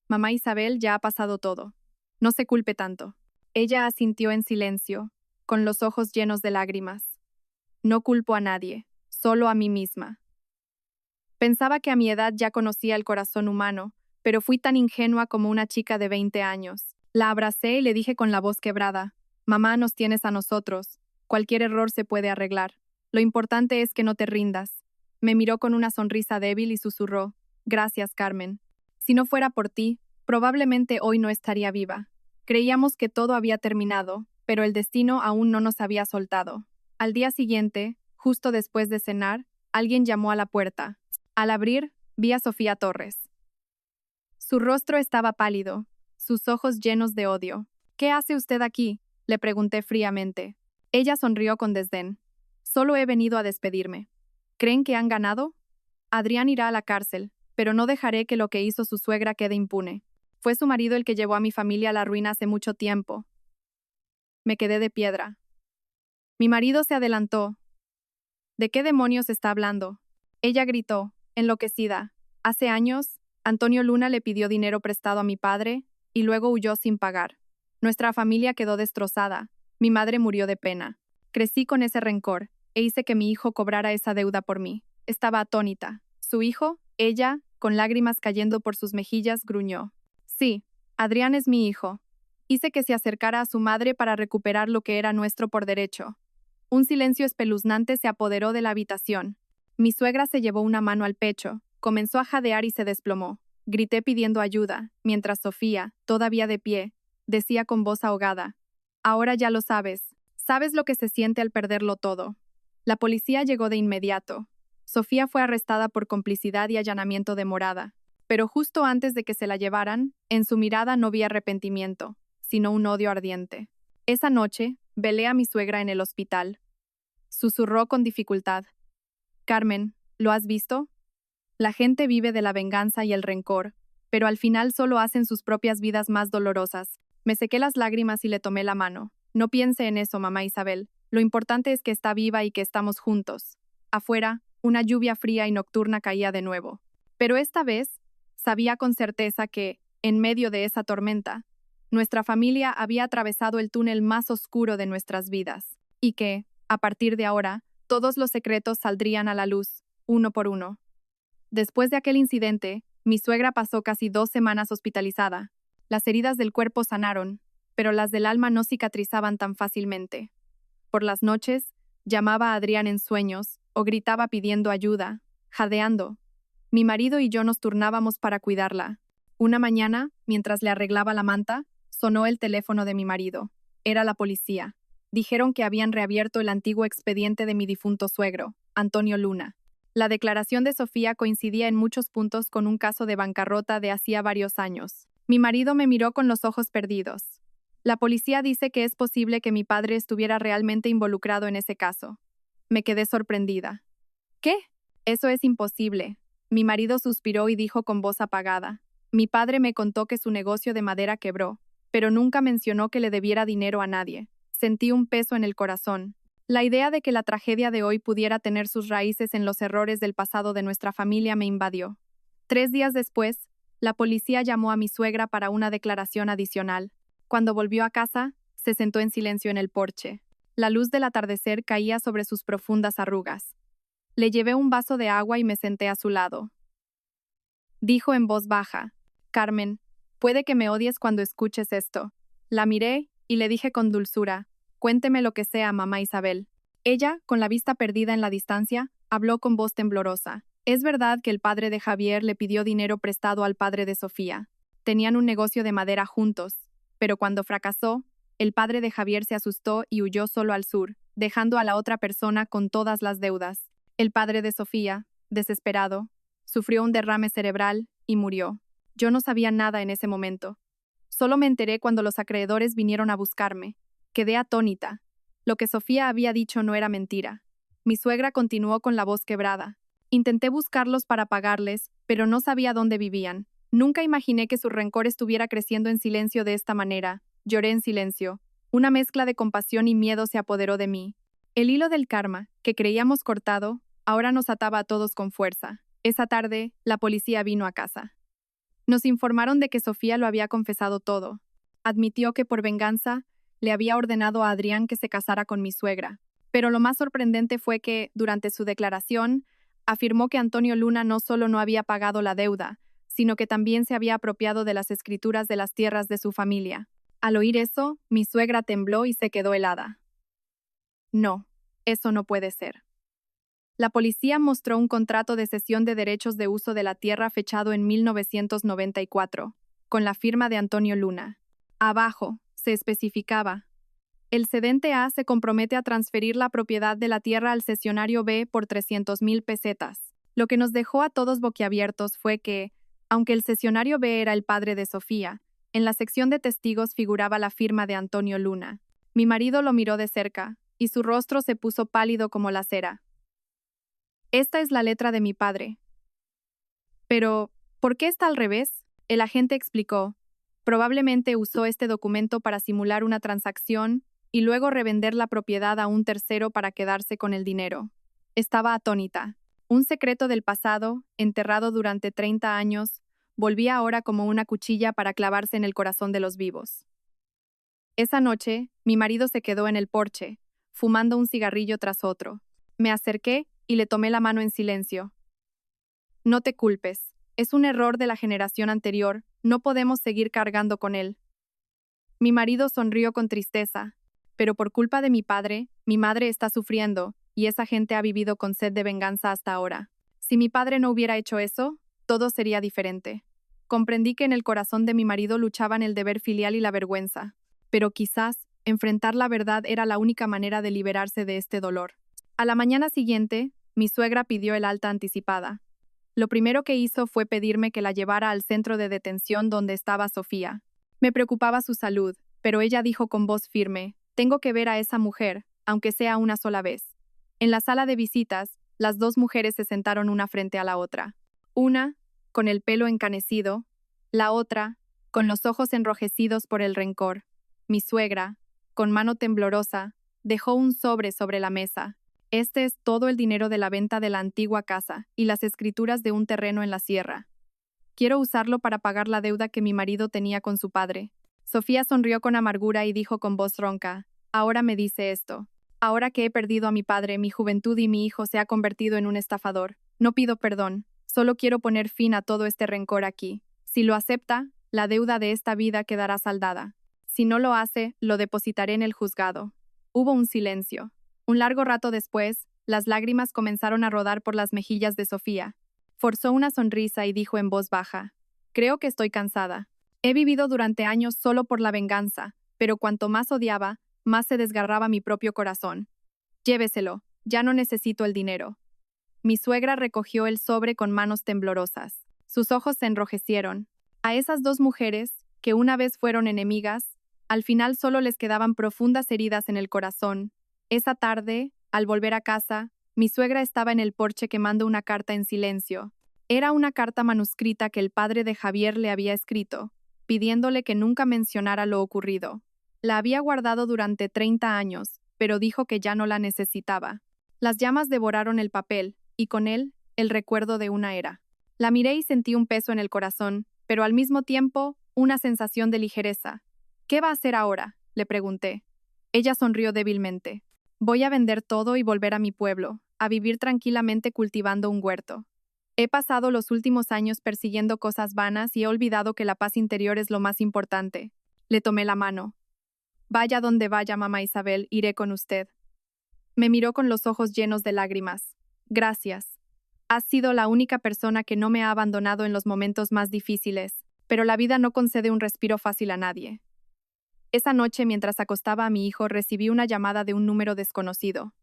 Mamá Isabel, ya ha pasado todo. No se culpe tanto. Ella asintió en silencio, con los ojos llenos de lágrimas. No culpo a nadie, solo a mí misma. Pensaba que a mi edad ya conocía el corazón humano, pero fui tan ingenua como una chica de 20 años. La abracé y le dije con la voz quebrada, mamá, nos tienes a nosotros. Cualquier error se puede arreglar. Lo importante es que no te rindas. Me miró con una sonrisa débil y susurró, gracias, Carmen. Si no fuera por ti, probablemente hoy no estaría viva. Creíamos que todo había terminado, pero el destino aún no nos había soltado. Al día siguiente, justo después de cenar, alguien llamó a la puerta. Al abrir, vi a Sofía Torres. Su rostro estaba pálido, sus ojos llenos de odio. ¿Qué hace usted aquí?, le pregunté fríamente. Ella sonrió con desdén. Solo he venido a despedirme. ¿Creen que han ganado? Adrián irá a la cárcel, pero no dejaré que lo que hizo su suegra quede impune. Fue su marido el que llevó a mi familia a la ruina hace mucho tiempo. Me quedé de piedra. Mi marido se adelantó. ¿De qué demonios está hablando? Ella gritó, enloquecida. Hace años, Antonio Luna le pidió dinero prestado a mi padre y luego huyó sin pagar. Nuestra familia quedó destrozada. Mi madre murió de pena. Crecí con ese rencor e hice que mi hijo cobrara esa deuda por mí. Estaba atónita. Su hijo, ella, con lágrimas cayendo por sus mejillas, gruñó. Sí, Adrián es mi hijo. Hice que se acercara a su madre para recuperar lo que era nuestro por derecho. Un silencio espeluznante se apoderó de la habitación. Mi suegra se llevó una mano al pecho, comenzó a jadear y se desplomó. Grité pidiendo ayuda, mientras Sofía, todavía de pie, decía con voz ahogada. Ahora ya lo sabes. Sabes lo que se siente al perderlo todo. La policía llegó de inmediato. Sofía fue arrestada por complicidad y allanamiento de morada. Pero justo antes de que se la llevaran, en su mirada no vi arrepentimiento, sino un odio ardiente. Esa noche, velé a mi suegra en el hospital. Susurró con dificultad. Carmen, ¿lo has visto? La gente vive de la venganza y el rencor, pero al final solo hacen sus propias vidas más dolorosas. Me sequé las lágrimas y le tomé la mano. No piense en eso, mamá Isabel. Lo importante es que está viva y que estamos juntos. Afuera, una lluvia fría y nocturna caía de nuevo. Pero esta vez, sabía con certeza que, en medio de esa tormenta, nuestra familia había atravesado el túnel más oscuro de nuestras vidas, y que, a partir de ahora, todos los secretos saldrían a la luz, uno por uno. Después de aquel incidente, mi suegra pasó casi 2 semanas hospitalizada. Las heridas del cuerpo sanaron, pero las del alma no cicatrizaban tan fácilmente. Por las noches, llamaba a Adrián en sueños o gritaba pidiendo ayuda, jadeando. Mi marido y yo nos turnábamos para cuidarla. Una mañana, mientras le arreglaba la manta, sonó el teléfono de mi marido. Era la policía. Dijeron que habían reabierto el antiguo expediente de mi difunto suegro, Antonio Luna. La declaración de Sofía coincidía en muchos puntos con un caso de bancarrota de hacía varios años. Mi marido me miró con los ojos perdidos. La policía dice que es posible que mi padre estuviera realmente involucrado en ese caso. Me quedé sorprendida. ¿Qué? Eso es imposible. Mi marido suspiró y dijo con voz apagada. Mi padre me contó que su negocio de madera quebró, pero nunca mencionó que le debiera dinero a nadie. Sentí un peso en el corazón. La idea de que la tragedia de hoy pudiera tener sus raíces en los errores del pasado de nuestra familia me invadió. 3 días después, la policía llamó a mi suegra para una declaración adicional. Cuando volvió a casa, se sentó en silencio en el porche. La luz del atardecer caía sobre sus profundas arrugas. Le llevé un vaso de agua y me senté a su lado. Dijo en voz baja, Carmen, puede que me odies cuando escuches esto. La miré y le dije con dulzura, cuénteme lo que sea, mamá Isabel. Ella, con la vista perdida en la distancia, habló con voz temblorosa. Es verdad que el padre de Javier le pidió dinero prestado al padre de Sofía. Tenían un negocio de madera juntos, pero cuando fracasó, el padre de Javier se asustó y huyó solo al sur, dejando a la otra persona con todas las deudas. El padre de Sofía, desesperado, sufrió un derrame cerebral y murió. Yo no sabía nada en ese momento. Solo me enteré cuando los acreedores vinieron a buscarme. Quedé atónita. Lo que Sofía había dicho no era mentira. Mi suegra continuó con la voz quebrada. Intenté buscarlos para pagarles, pero no sabía dónde vivían. Nunca imaginé que su rencor estuviera creciendo en silencio de esta manera. Lloré en silencio. Una mezcla de compasión y miedo se apoderó de mí. El hilo del karma, que creíamos cortado, ahora nos ataba a todos con fuerza. Esa tarde, la policía vino a casa. Nos informaron de que Sofía lo había confesado todo. Admitió que por venganza, le había ordenado a Adrián que se casara con mi suegra. Pero lo más sorprendente fue que, durante su declaración, afirmó que Antonio Luna no solo no había pagado la deuda, sino que también se había apropiado de las escrituras de las tierras de su familia. Al oír eso, mi suegra tembló y se quedó helada. No, eso no puede ser. La policía mostró un contrato de cesión de derechos de uso de la tierra fechado en 1994, con la firma de Antonio Luna. Abajo, se especificaba: el cedente A se compromete a transferir la propiedad de la tierra al cesionario B por 300,000 pesetas. Lo que nos dejó a todos boquiabiertos fue que, aunque el cesionario B era el padre de Sofía, en la sección de testigos figuraba la firma de Antonio Luna. Mi marido lo miró de cerca, y su rostro se puso pálido como la cera. Esta es la letra de mi padre. Pero, ¿por qué está al revés? El agente explicó. Probablemente usó este documento para simular una transacción y luego revender la propiedad a un tercero para quedarse con el dinero. Estaba atónita. Un secreto del pasado, enterrado durante 30 años, volvía ahora como una cuchilla para clavarse en el corazón de los vivos. Esa noche, mi marido se quedó en el porche, fumando un cigarrillo tras otro. Me acerqué y le tomé la mano en silencio. No te culpes. Es un error de la generación anterior. No podemos seguir cargando con él. Mi marido sonrió con tristeza. Pero por culpa de mi padre, mi madre está sufriendo, y esa gente ha vivido con sed de venganza hasta ahora. Si mi padre no hubiera hecho eso, todo sería diferente. Comprendí que en el corazón de mi marido luchaban el deber filial y la vergüenza. Pero quizás, enfrentar la verdad era la única manera de liberarse de este dolor. A la mañana siguiente, mi suegra pidió el alta anticipada. Lo primero que hizo fue pedirme que la llevara al centro de detención donde estaba Sofía. Me preocupaba su salud, pero ella dijo con voz firme: tengo que ver a esa mujer, aunque sea una sola vez. En la sala de visitas, Las dos mujeres se sentaron una frente a la otra. Una, con el pelo encanecido, la otra, con los ojos enrojecidos por el rencor. Mi suegra, con mano temblorosa, dejó un sobre la mesa. Este es todo el dinero de la venta de la antigua casa y las escrituras de un terreno en la sierra. Quiero usarlo para pagar la deuda que mi marido tenía con su padre. Sofía sonrió con amargura y dijo con voz ronca: ahora me dice esto. Ahora que he perdido a mi padre, mi juventud y mi hijo se ha convertido en un estafador. No pido perdón, solo quiero poner fin a todo este rencor aquí. Si lo acepta, la deuda de esta vida quedará saldada. Si no lo hace, lo depositaré en el juzgado. Hubo un silencio. Un largo rato después, las lágrimas comenzaron a rodar por las mejillas de Sofía. Forzó una sonrisa y dijo en voz baja: creo que estoy cansada. He vivido durante años solo por la venganza, pero cuanto más odiaba, más se desgarraba mi propio corazón. Lléveselo, ya no necesito el dinero. Mi suegra recogió el sobre con manos temblorosas. Sus ojos se enrojecieron. A esas dos mujeres, que una vez fueron enemigas, al final solo les quedaban profundas heridas en el corazón. Esa tarde, al volver a casa, mi suegra estaba en el porche quemando una carta en silencio. Era una carta manuscrita que el padre de Javier le había escrito, pidiéndole que nunca mencionara lo ocurrido. La había guardado durante 30 años, pero dijo que ya no la necesitaba. Las llamas devoraron el papel, y con él, el recuerdo de una era. La miré y sentí un peso en el corazón, pero al mismo tiempo, una sensación de ligereza. ¿Qué va a hacer ahora?, le pregunté. Ella sonrió débilmente. Voy a vender todo y volver a mi pueblo, a vivir tranquilamente cultivando un huerto. He pasado los últimos años persiguiendo cosas vanas y he olvidado que la paz interior es lo más importante. Le tomé la mano. Vaya donde vaya, mamá Isabel, iré con usted. Me miró con los ojos llenos de lágrimas. Gracias. Has sido la única persona que no me ha abandonado en los momentos más difíciles, pero la vida no concede un respiro fácil a nadie. Esa noche, mientras acostaba a mi hijo, recibí una llamada de un número desconocido.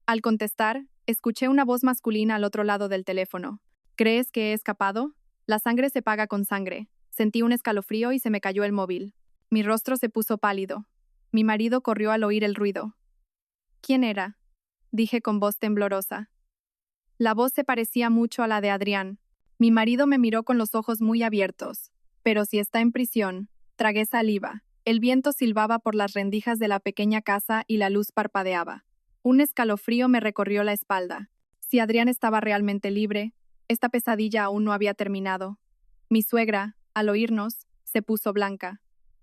Al contestar, escuché una voz masculina al otro lado del teléfono. ¿Crees que he escapado? La sangre se paga con sangre. Sentí un escalofrío y se me cayó el móvil. Mi rostro se puso pálido. Mi marido corrió al oír el ruido. ¿Quién era?, dije con voz temblorosa. La voz se parecía mucho a la de Adrián. Mi marido me miró con los ojos muy abiertos. Pero si está en prisión, tragué saliva. El viento silbaba por las rendijas de la pequeña casa y la luz parpadeaba. Un escalofrío me recorrió la espalda. Si Adrián estaba realmente libre, esta pesadilla aún no había terminado. Mi suegra, al oírnos, se puso blanca.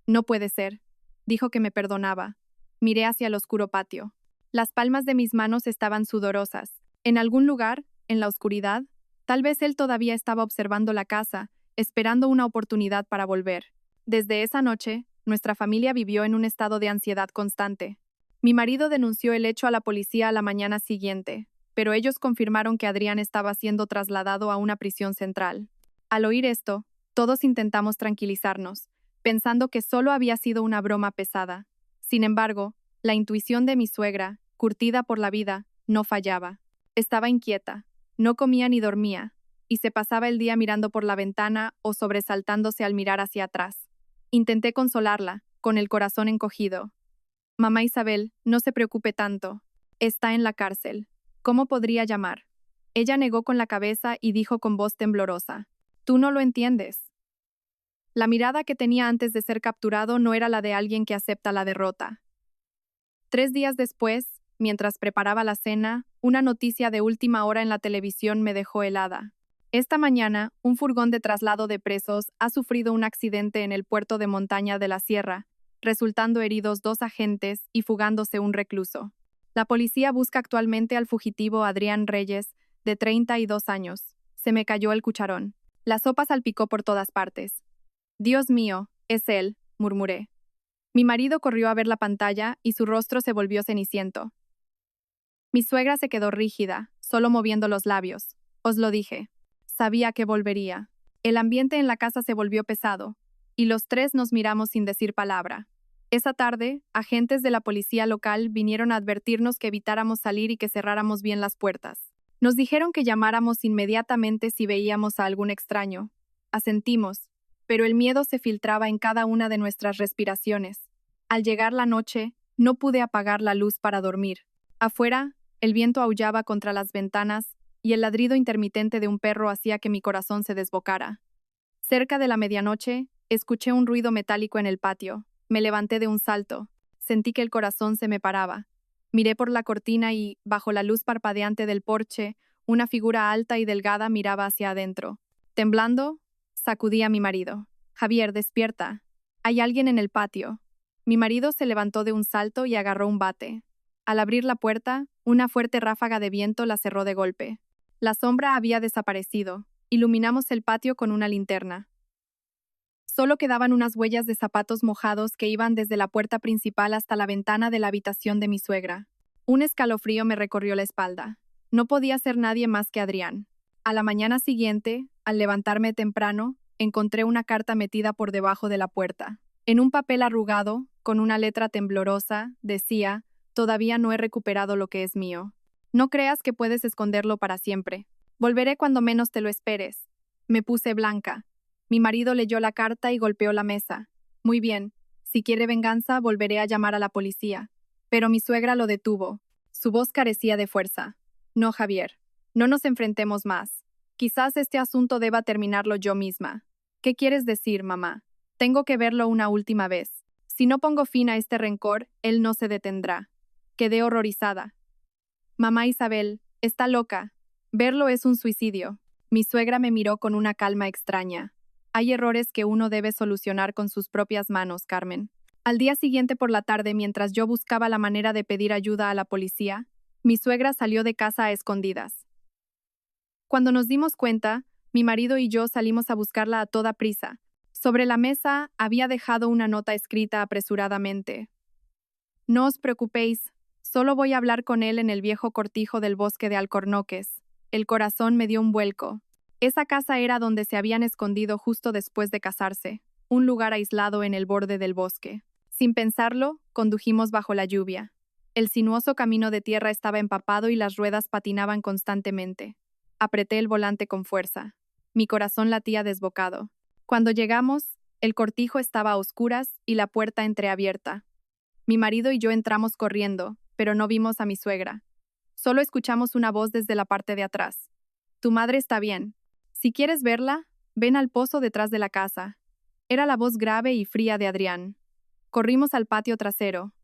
No puede ser. Dijo que me perdonaba. Miré hacia el oscuro patio. Las palmas de mis manos estaban sudorosas. En algún lugar, en la oscuridad, tal vez él todavía estaba observando la casa, esperando una oportunidad para volver. Desde esa noche, nuestra familia vivió en un estado de ansiedad constante. Mi marido denunció el hecho a la policía a la mañana siguiente, pero ellos confirmaron que Adrián estaba siendo trasladado a una prisión central. Al oír esto, todos intentamos tranquilizarnos, pensando que solo había sido una broma pesada. Sin embargo, la intuición de mi suegra, curtida por la vida, no fallaba. Estaba inquieta, no comía ni dormía, y se pasaba el día mirando por la ventana o sobresaltándose al mirar hacia atrás. Intenté consolarla, con el corazón encogido. Mamá Isabel, no se preocupe tanto. Está en la cárcel. ¿Cómo podría llamar? Ella negó con la cabeza y dijo con voz temblorosa: Tú no lo entiendes. La mirada que tenía antes de ser capturado no era la de alguien que acepta la derrota. 3 días después, mientras preparaba la cena, una noticia de última hora en la televisión me dejó helada. Esta mañana, un furgón de traslado de presos ha sufrido un accidente en el puerto de montaña de la Sierra, resultando heridos 2 agentes y fugándose un recluso. La policía busca actualmente al fugitivo Adrián Reyes, de 32 años. Se me cayó el cucharón. La sopa salpicó por todas partes. Dios mío, es él, murmuré. Mi marido corrió a ver la pantalla y su rostro se volvió ceniciento. Mi suegra se quedó rígida, solo moviendo los labios. Os lo dije. Sabía que volvería. El ambiente en la casa se volvió pesado, y los 3 nos miramos sin decir palabra. Esa tarde, agentes de la policía local vinieron a advertirnos que evitáramos salir y que cerráramos bien las puertas. Nos dijeron que llamáramos inmediatamente si veíamos a algún extraño. Asentimos, pero el miedo se filtraba en cada una de nuestras respiraciones. Al llegar la noche, no pude apagar la luz para dormir. Afuera, El viento aullaba contra las ventanas y el ladrido intermitente de un perro hacía que mi corazón se desbocara. Cerca de la medianoche, escuché un ruido metálico en el patio. Me levanté de un salto. Sentí que el corazón se me paraba. Miré por la cortina y, bajo la luz parpadeante del porche, una figura alta y delgada miraba hacia adentro. Temblando, sacudí a mi marido. Javier, despierta. Hay alguien en el patio. Mi marido se levantó de un salto y agarró un bate. Al abrir la puerta, una fuerte ráfaga de viento la cerró de golpe. La sombra había desaparecido. Iluminamos el patio con una linterna. Solo quedaban unas huellas de zapatos mojados que iban desde la puerta principal hasta la ventana de la habitación de mi suegra. Un escalofrío me recorrió la espalda. No podía ser nadie más que Adrián. A la mañana siguiente, al levantarme temprano, encontré una carta metida por debajo de la puerta. En un papel arrugado, con una letra temblorosa, decía: «Todavía no he recuperado lo que es mío. No creas que puedes esconderlo para siempre. Volveré cuando menos te lo esperes». Me puse blanca. Mi marido leyó la carta y golpeó la mesa. «Muy bien. Si quiere venganza, volveré a llamar a la policía». Pero mi suegra lo detuvo. Su voz carecía de fuerza. «No, Javier. No nos enfrentemos más. Quizás este asunto deba terminarlo yo misma». «¿Qué quieres decir, mamá? Tengo que verlo una última vez. Si no pongo fin a este rencor, él no se detendrá». Quedé horrorizada. «Mamá Isabel, está loca. Verlo es un suicidio». Mi suegra me miró con una calma extraña. «Hay errores que uno debe solucionar con sus propias manos, Carmen». Al día siguiente por la tarde, mientras yo buscaba la manera de pedir ayuda a la policía, mi suegra salió de casa a escondidas. Cuando nos dimos cuenta, mi marido y yo salimos a buscarla a toda prisa. Sobre la mesa había dejado una nota escrita apresuradamente. «No os preocupéis, solo voy a hablar con él en el viejo cortijo del bosque de Alcornoques». El corazón me dio un vuelco. Esa casa era donde se habían escondido justo después de casarse, un lugar aislado en el borde del bosque. Sin pensarlo, condujimos bajo la lluvia. El sinuoso camino de tierra estaba empapado y las ruedas patinaban constantemente. Apreté el volante con fuerza. Mi corazón latía desbocado. Cuando llegamos, el cortijo estaba a oscuras y la puerta entreabierta. Mi marido y yo entramos corriendo, pero no vimos a mi suegra. Solo escuchamos una voz desde la parte de atrás. «Tu madre está bien. Si quieres verla, ven al pozo detrás de la casa». Era la voz grave y fría de Adrián. Corrimos al patio trasero.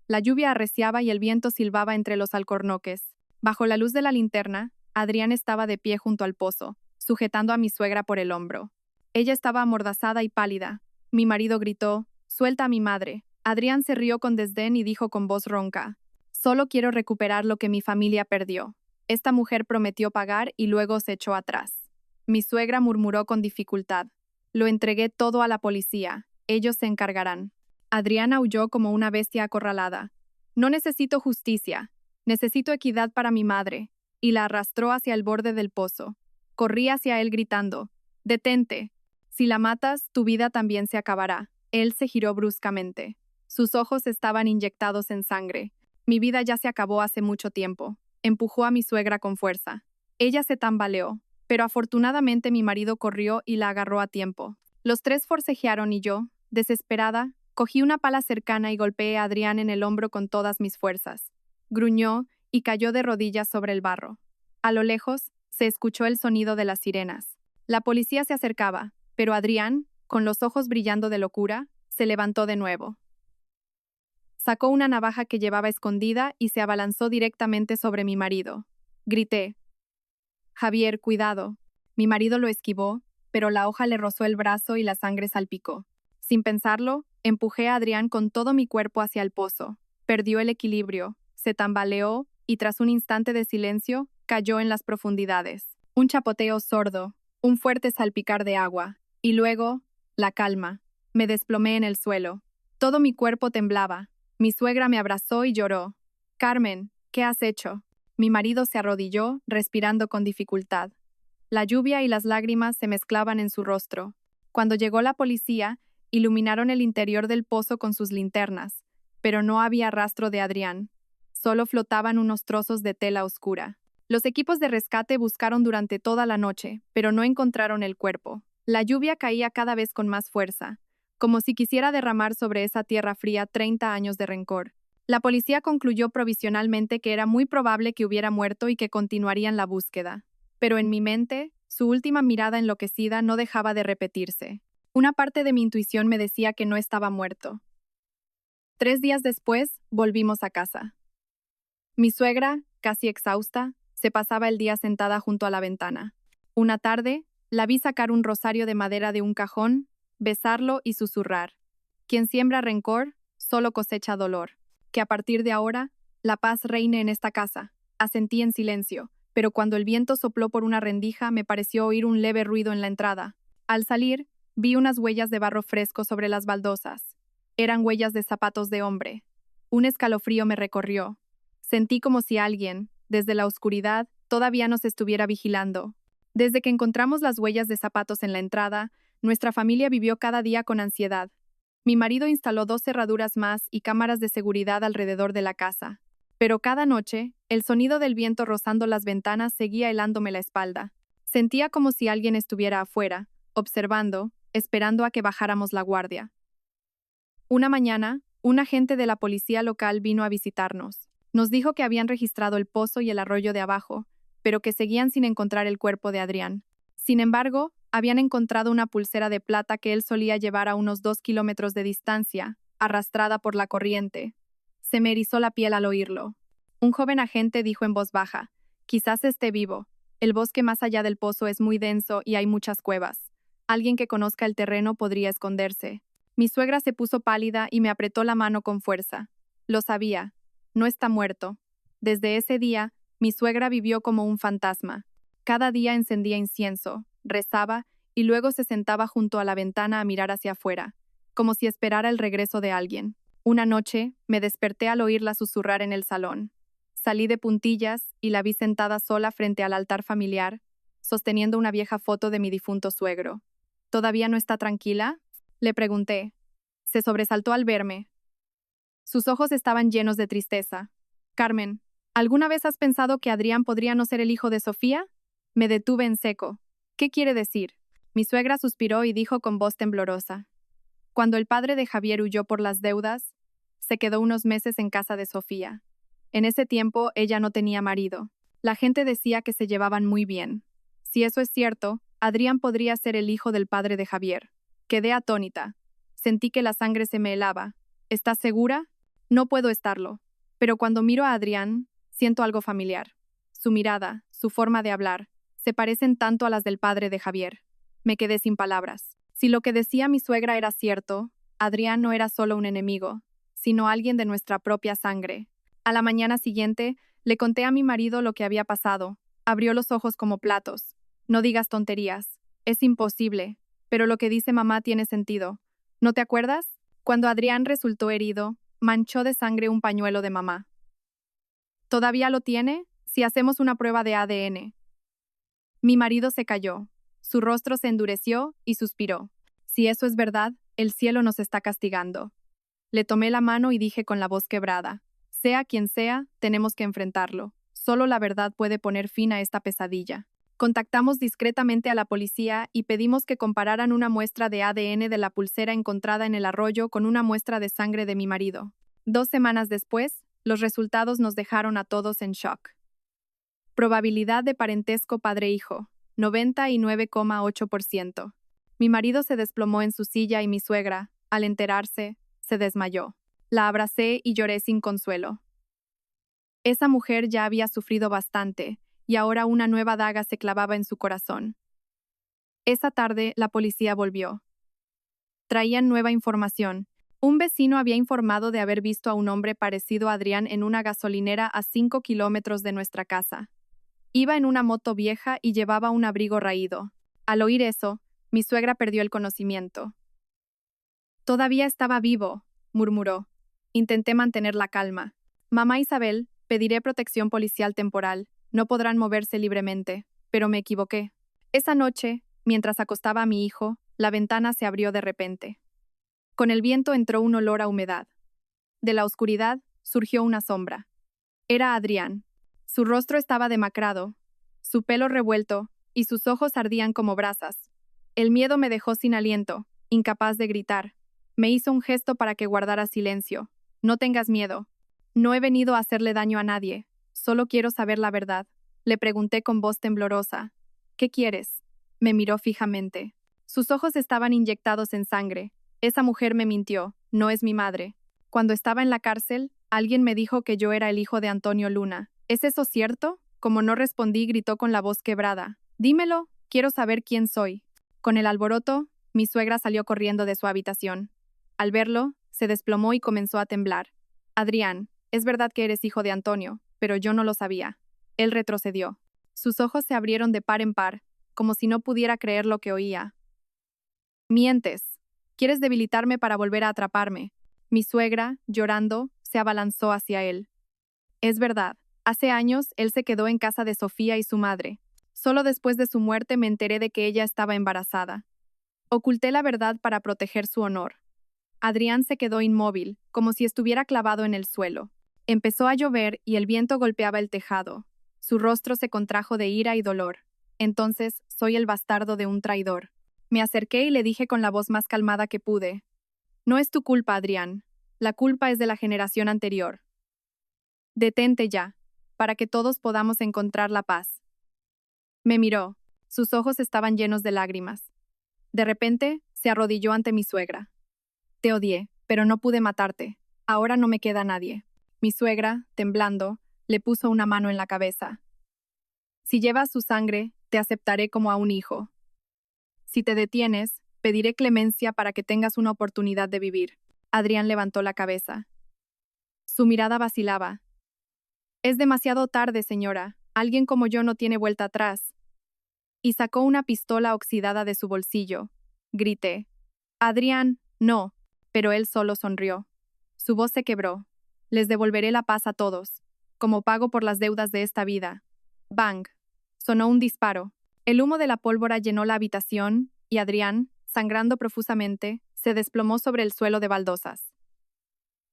La lluvia arreciaba y el viento silbaba entre los alcornoques. Bajo la luz de la linterna, Adrián estaba de pie junto al pozo, sujetando a mi suegra por el hombro. Ella estaba amordazada y pálida. Mi marido gritó: «Suelta a mi madre». Adrián se rió con desdén y dijo con voz ronca: «Solo quiero recuperar lo que mi familia perdió. Esta mujer prometió pagar y luego se echó atrás». Mi suegra murmuró con dificultad: «Lo entregué todo a la policía. Ellos se encargarán». Adrián aulló como una bestia acorralada. «No necesito justicia. Necesito equidad para mi madre», y la arrastró hacia el borde del pozo. Corrí hacia él gritando: «Detente. Si la matas, tu vida también se acabará». Él se giró bruscamente. Sus ojos estaban inyectados en sangre. «Mi vida ya se acabó hace mucho tiempo». Empujó a mi suegra con fuerza. Ella se tambaleó, pero afortunadamente mi marido corrió y la agarró a tiempo. Los tres forcejearon y yo, desesperada, cogí una pala cercana y golpeé a Adrián en el hombro con todas mis fuerzas. Gruñó y cayó de rodillas sobre el barro. A lo lejos, se escuchó el sonido de las sirenas. La policía se acercaba, pero Adrián, con los ojos brillando de locura, se levantó de nuevo. Sacó una navaja que llevaba escondida y se abalanzó directamente sobre mi marido. Grité: «Javier, cuidado». Mi marido lo esquivó, pero la hoja le rozó el brazo y la sangre salpicó. Sin pensarlo, empujé a Adrián con todo mi cuerpo hacia el pozo. Perdió el equilibrio, se tambaleó y tras un instante de silencio, cayó en las profundidades. Un chapoteo sordo, un fuerte salpicar de agua, y luego, la calma. Me desplomé en el suelo. Todo mi cuerpo temblaba. Mi suegra me abrazó y lloró. «Carmen, ¿qué has hecho?». Mi marido se arrodilló, respirando con dificultad. La lluvia y las lágrimas se mezclaban en su rostro. Cuando llegó la policía, iluminaron el interior del pozo con sus linternas, pero no había rastro de Adrián. Solo flotaban unos trozos de tela oscura. Los equipos de rescate buscaron durante toda la noche, pero no encontraron el cuerpo. La lluvia caía cada vez con más fuerza, como si quisiera derramar sobre esa tierra fría 30 años de rencor. La policía concluyó provisionalmente que era muy probable que hubiera muerto y que continuarían la búsqueda. Pero en mi mente, su última mirada enloquecida no dejaba de repetirse. Una parte de mi intuición me decía que no estaba muerto. 3 días después, volvimos a casa. Mi suegra, casi exhausta, se pasaba el día sentada junto a la ventana. Una tarde, la vi sacar un rosario de madera de un cajón, besarlo y susurrar: quien siembra rencor, solo cosecha dolor. Que a partir de ahora, la paz reine en esta casa. Asentí en silencio, pero cuando el viento sopló por una rendija me pareció oír un leve ruido en la entrada. Al salir, vi unas huellas de barro fresco sobre las baldosas. Eran huellas de zapatos de hombre. Un escalofrío me recorrió. Sentí como si alguien, desde la oscuridad, todavía nos estuviera vigilando. Desde que encontramos las huellas de zapatos en la entrada, nuestra familia vivió cada día con ansiedad. Mi marido instaló 2 cerraduras más y cámaras de seguridad alrededor de la casa. Pero cada noche, el sonido del viento rozando las ventanas seguía helándome la espalda. Sentía como si alguien estuviera afuera, observando, esperando a que bajáramos la guardia. Una mañana, un agente de la policía local vino a visitarnos. Nos dijo que habían registrado el pozo y el arroyo de abajo, pero que seguían sin encontrar el cuerpo de Adrián. Sin embargo, habían encontrado una pulsera de plata que él solía llevar a unos 2 kilómetros de distancia, arrastrada por la corriente. Se me erizó la piel al oírlo. Un joven agente dijo en voz baja: quizás esté vivo. El bosque más allá del pozo es muy denso y hay muchas cuevas. Alguien que conozca el terreno podría esconderse. Mi suegra se puso pálida y me apretó la mano con fuerza. Lo sabía. No está muerto. Desde ese día, mi suegra vivió como un fantasma. Cada día encendía incienso, rezaba y luego se sentaba junto a la ventana a mirar hacia afuera, como si esperara el regreso de alguien. Una noche, me desperté al oírla susurrar en el salón. Salí de puntillas y la vi sentada sola frente al altar familiar, sosteniendo una vieja foto de mi difunto suegro. ¿Todavía no está tranquila?, le pregunté. Se sobresaltó al verme. Sus ojos estaban llenos de tristeza. Carmen, ¿alguna vez has pensado que Adrián podría no ser el hijo de Sofía? Me detuve en seco. ¿Qué quiere decir? Mi suegra suspiró y dijo con voz temblorosa: cuando el padre de Javier huyó por las deudas, se quedó unos meses en casa de Sofía. En ese tiempo ella no tenía marido. La gente decía que se llevaban muy bien. Si eso es cierto, Adrián podría ser el hijo del padre de Javier. Quedé atónita. Sentí que la sangre se me helaba. ¿Estás segura? No puedo estarlo. Pero cuando miro a Adrián, siento algo familiar. Su mirada, su forma de hablar, se parecen tanto a las del padre de Javier. Me quedé sin palabras. Si lo que decía mi suegra era cierto, Adrián no era solo un enemigo, sino alguien de nuestra propia sangre. A la mañana siguiente, le conté a mi marido lo que había pasado. Abrió los ojos como platos. No digas tonterías. Es imposible. Pero lo que dice mamá tiene sentido. ¿No te acuerdas? Cuando Adrián resultó herido, manchó de sangre un pañuelo de mamá. ¿Todavía lo tiene? Si hacemos una prueba de ADN. Mi marido se calló. Su rostro se endureció y suspiró. Si eso es verdad, el cielo nos está castigando. Le tomé la mano y dije con la voz quebrada: sea quien sea, tenemos que enfrentarlo. Solo la verdad puede poner fin a esta pesadilla. Contactamos discretamente a la policía y pedimos que compararan una muestra de ADN de la pulsera encontrada en el arroyo con una muestra de sangre de mi marido. 2 semanas después, los resultados nos dejaron a todos en shock. Probabilidad de parentesco padre-hijo: 99,8%. Mi marido se desplomó en su silla y mi suegra, al enterarse, se desmayó. La abracé y lloré sin consuelo. Esa mujer ya había sufrido bastante, y ahora una nueva daga se clavaba en su corazón. Esa tarde, la policía volvió. Traían nueva información. Un vecino había informado de haber visto a un hombre parecido a Adrián en una gasolinera a 5 kilómetros de nuestra casa. Iba en una moto vieja y llevaba un abrigo raído. Al oír eso, mi suegra perdió el conocimiento. Todavía estaba vivo, murmuró. Intenté mantener la calma. Mamá Isabel, pediré protección policial temporal. No podrán moverse libremente. Pero me equivoqué. Esa noche, mientras acostaba a mi hijo, la ventana se abrió de repente. Con el viento entró un olor a humedad. De la oscuridad surgió una sombra. Era Adrián. Su rostro estaba demacrado, su pelo revuelto, y sus ojos ardían como brasas. El miedo me dejó sin aliento, incapaz de gritar. Me hizo un gesto para que guardara silencio. No tengas miedo. No he venido a hacerle daño a nadie, solo quiero saber la verdad. Le pregunté con voz temblorosa. ¿Qué quieres? Me miró fijamente. Sus ojos estaban inyectados en sangre. Esa mujer me mintió, no es mi madre. Cuando estaba en la cárcel, alguien me dijo que yo era el hijo de Antonio Luna. ¿Es eso cierto? Como no respondí, gritó con la voz quebrada. Dímelo, quiero saber quién soy. Con el alboroto, mi suegra salió corriendo de su habitación. Al verlo, se desplomó y comenzó a temblar. Adrián, es verdad que eres hijo de Antonio, pero yo no lo sabía. Él retrocedió. Sus ojos se abrieron de par en par, como si no pudiera creer lo que oía. Mientes. Quieres debilitarme para volver a atraparme. Mi suegra, llorando, se abalanzó hacia él. Es verdad. Hace años, él se quedó en casa de Sofía y su madre. Solo después de su muerte me enteré de que ella estaba embarazada. Oculté la verdad para proteger su honor. Adrián se quedó inmóvil, como si estuviera clavado en el suelo. Empezó a llover y el viento golpeaba el tejado. Su rostro se contrajo de ira y dolor. Entonces, soy el bastardo de un traidor. Me acerqué y le dije con la voz más calmada que pude. No es tu culpa, Adrián. La culpa es de la generación anterior. Detente ya, para que todos podamos encontrar la paz. Me miró. Sus ojos estaban llenos de lágrimas. De repente, se arrodilló ante mi suegra. Te odié, pero no pude matarte. Ahora no me queda nadie. Mi suegra, temblando, le puso una mano en la cabeza. Si llevas su sangre, te aceptaré como a un hijo. Si te detienes, pediré clemencia para que tengas una oportunidad de vivir. Adrián levantó la cabeza. Su mirada vacilaba. Es demasiado tarde, señora. Alguien como yo no tiene vuelta atrás. Y sacó una pistola oxidada de su bolsillo. Grité. Adrián, no. Pero él solo sonrió. Su voz se quebró. Les devolveré la paz a todos, como pago por las deudas de esta vida. Bang. Sonó un disparo. El humo de la pólvora llenó la habitación, y Adrián, sangrando profusamente, se desplomó sobre el suelo de baldosas.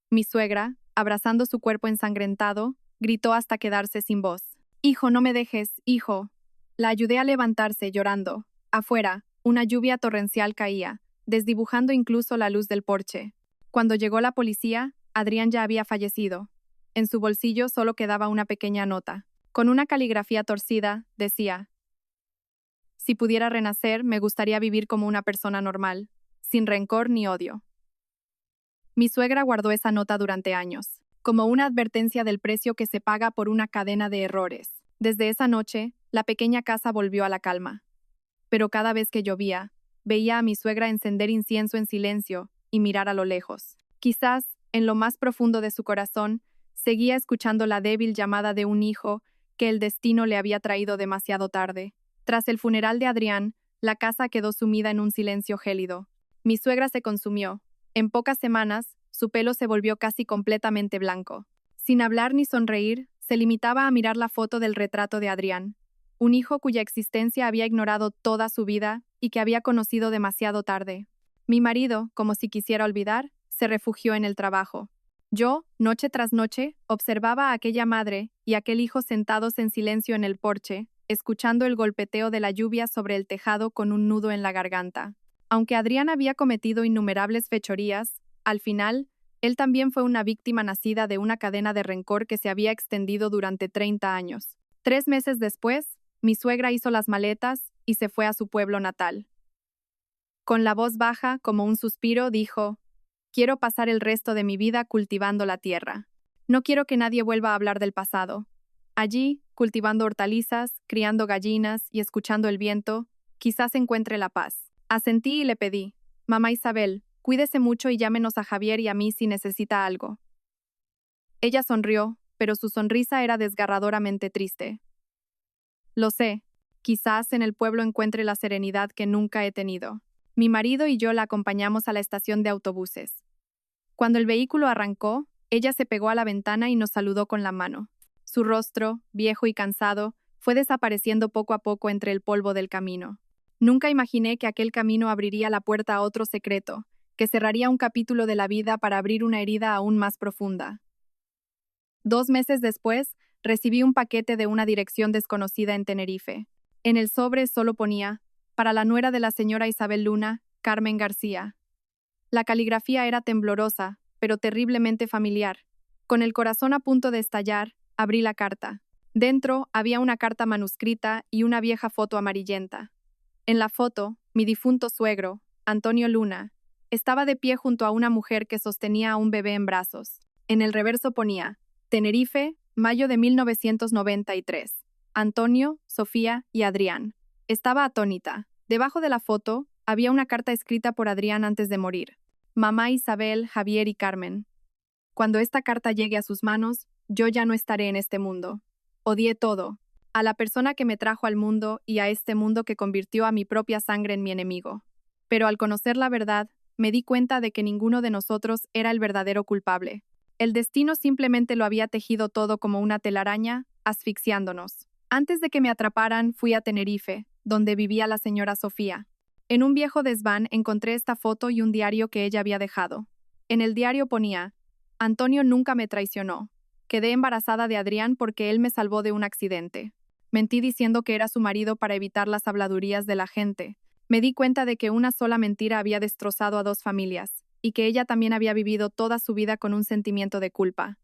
Mi suegra, abrazando su cuerpo ensangrentado, gritó hasta quedarse sin voz. Hijo, no me dejes, hijo. La ayudé a levantarse, llorando. Afuera, una lluvia torrencial caía, desdibujando incluso la luz del porche. Cuando llegó la policía, Adrián ya había fallecido. En su bolsillo solo quedaba una pequeña nota. Con una caligrafía torcida, decía: si pudiera renacer, me gustaría vivir como una persona normal, sin rencor ni odio. Mi suegra guardó esa nota durante años, como una advertencia del precio que se paga por una cadena de errores. Desde esa noche, la pequeña casa volvió a la calma. Pero cada vez que llovía, veía a mi suegra encender incienso en silencio y mirar a lo lejos. Quizás, en lo más profundo de su corazón, seguía escuchando la débil llamada de un hijo que el destino le había traído demasiado tarde. Tras el funeral de Adrián, la casa quedó sumida en un silencio gélido. Mi suegra se consumió. En pocas semanas, su pelo se volvió casi completamente blanco. Sin hablar ni sonreír, se limitaba a mirar la foto del retrato de Adrián, un hijo cuya existencia había ignorado toda su vida y que había conocido demasiado tarde. Mi marido, como si quisiera olvidar, se refugió en el trabajo. Yo, noche tras noche, observaba a aquella madre y aquel hijo sentados en silencio en el porche, escuchando el golpeteo de la lluvia sobre el tejado con un nudo en la garganta. Aunque Adrián había cometido innumerables fechorías, al final, él también fue una víctima nacida de una cadena de rencor que se había extendido durante 30 años. 3 meses después, mi suegra hizo las maletas y se fue a su pueblo natal. Con la voz baja, como un suspiro, dijo: quiero pasar el resto de mi vida cultivando la tierra. No quiero que nadie vuelva a hablar del pasado. Allí, cultivando hortalizas, criando gallinas y escuchando el viento, quizás encuentre la paz. Asentí y le pedí: mamá Isabel, cuídese mucho y llámenos a Javier y a mí si necesita algo. Ella sonrió, pero su sonrisa era desgarradoramente triste. Lo sé, quizás en el pueblo encuentre la serenidad que nunca he tenido. Mi marido y yo la acompañamos a la estación de autobuses. Cuando el vehículo arrancó, ella se pegó a la ventana y nos saludó con la mano. Su rostro, viejo y cansado, fue desapareciendo poco a poco entre el polvo del camino. Nunca imaginé que aquel camino abriría la puerta a otro secreto, que cerraría un capítulo de la vida para abrir una herida aún más profunda. 2 meses después, recibí un paquete de una dirección desconocida en Tenerife. En el sobre solo ponía: para la nuera de la señora Isabel Luna, Carmen García. La caligrafía era temblorosa, pero terriblemente familiar. Con el corazón a punto de estallar, abrí la carta. Dentro había una carta manuscrita y una vieja foto amarillenta. En la foto, mi difunto suegro, Antonio Luna, estaba de pie junto a una mujer que sostenía a un bebé en brazos. En el reverso ponía, Tenerife, mayo de 1993. Antonio, Sofía y Adrián. Estaba atónita. Debajo de la foto, había una carta escrita por Adrián antes de morir. Mamá Isabel, Javier y Carmen. Cuando esta carta llegue a sus manos, yo ya no estaré en este mundo. Odié todo, a la persona que me trajo al mundo y a este mundo que convirtió a mi propia sangre en mi enemigo. Pero al conocer la verdad, me di cuenta de que ninguno de nosotros era el verdadero culpable. El destino simplemente lo había tejido todo como una telaraña, asfixiándonos. Antes de que me atraparan, fui a Tenerife, donde vivía la señora Sofía. En un viejo desván encontré esta foto y un diario que ella había dejado. En el diario ponía, Antonio nunca me traicionó. Quedé embarazada de Adrián porque él me salvó de un accidente. Mentí diciendo que era su marido para evitar las habladurías de la gente. Me di cuenta de que una sola mentira había destrozado a 2 familias, y que ella también había vivido toda su vida con un sentimiento de culpa.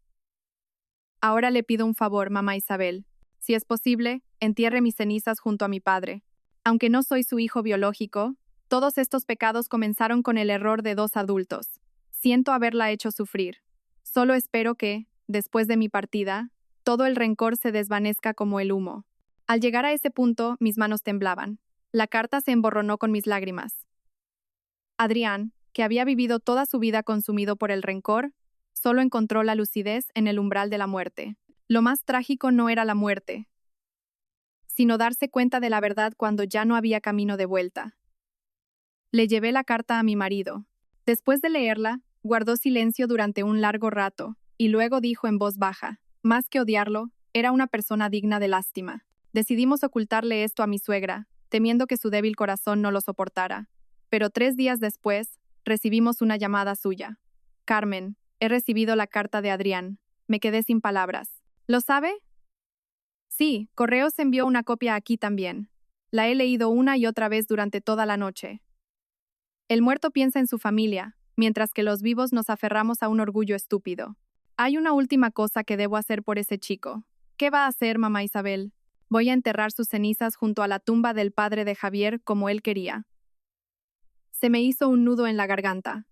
Ahora le pido un favor, mamá Isabel. Si es posible, entierre mis cenizas junto a mi padre. Aunque no soy su hijo biológico, todos estos pecados comenzaron con el error de 2 adultos. Siento haberla hecho sufrir. Solo espero que, después de mi partida, todo el rencor se desvanezca como el humo. Al llegar a ese punto, mis manos temblaban. La carta se emborronó con mis lágrimas. Adrián, que había vivido toda su vida consumido por el rencor, solo encontró la lucidez en el umbral de la muerte. Lo más trágico no era la muerte, sino darse cuenta de la verdad cuando ya no había camino de vuelta. Le llevé la carta a mi marido. Después de leerla, guardó silencio durante un largo rato, y luego dijo en voz baja, más que odiarlo, era una persona digna de lástima. Decidimos ocultarle esto a mi suegra, temiendo que su débil corazón no lo soportara. Pero 3 días después, recibimos una llamada suya. Carmen, he recibido la carta de Adrián. Me quedé sin palabras. ¿Lo sabe? Sí, Correos envió una copia aquí también. La he leído una y otra vez durante toda la noche. El muerto piensa en su familia, mientras que los vivos nos aferramos a un orgullo estúpido. Hay una última cosa que debo hacer por ese chico. ¿Qué va a hacer, mamá Isabel? Voy a enterrar sus cenizas junto a la tumba del padre de Javier como él quería. Se me hizo un nudo en la garganta.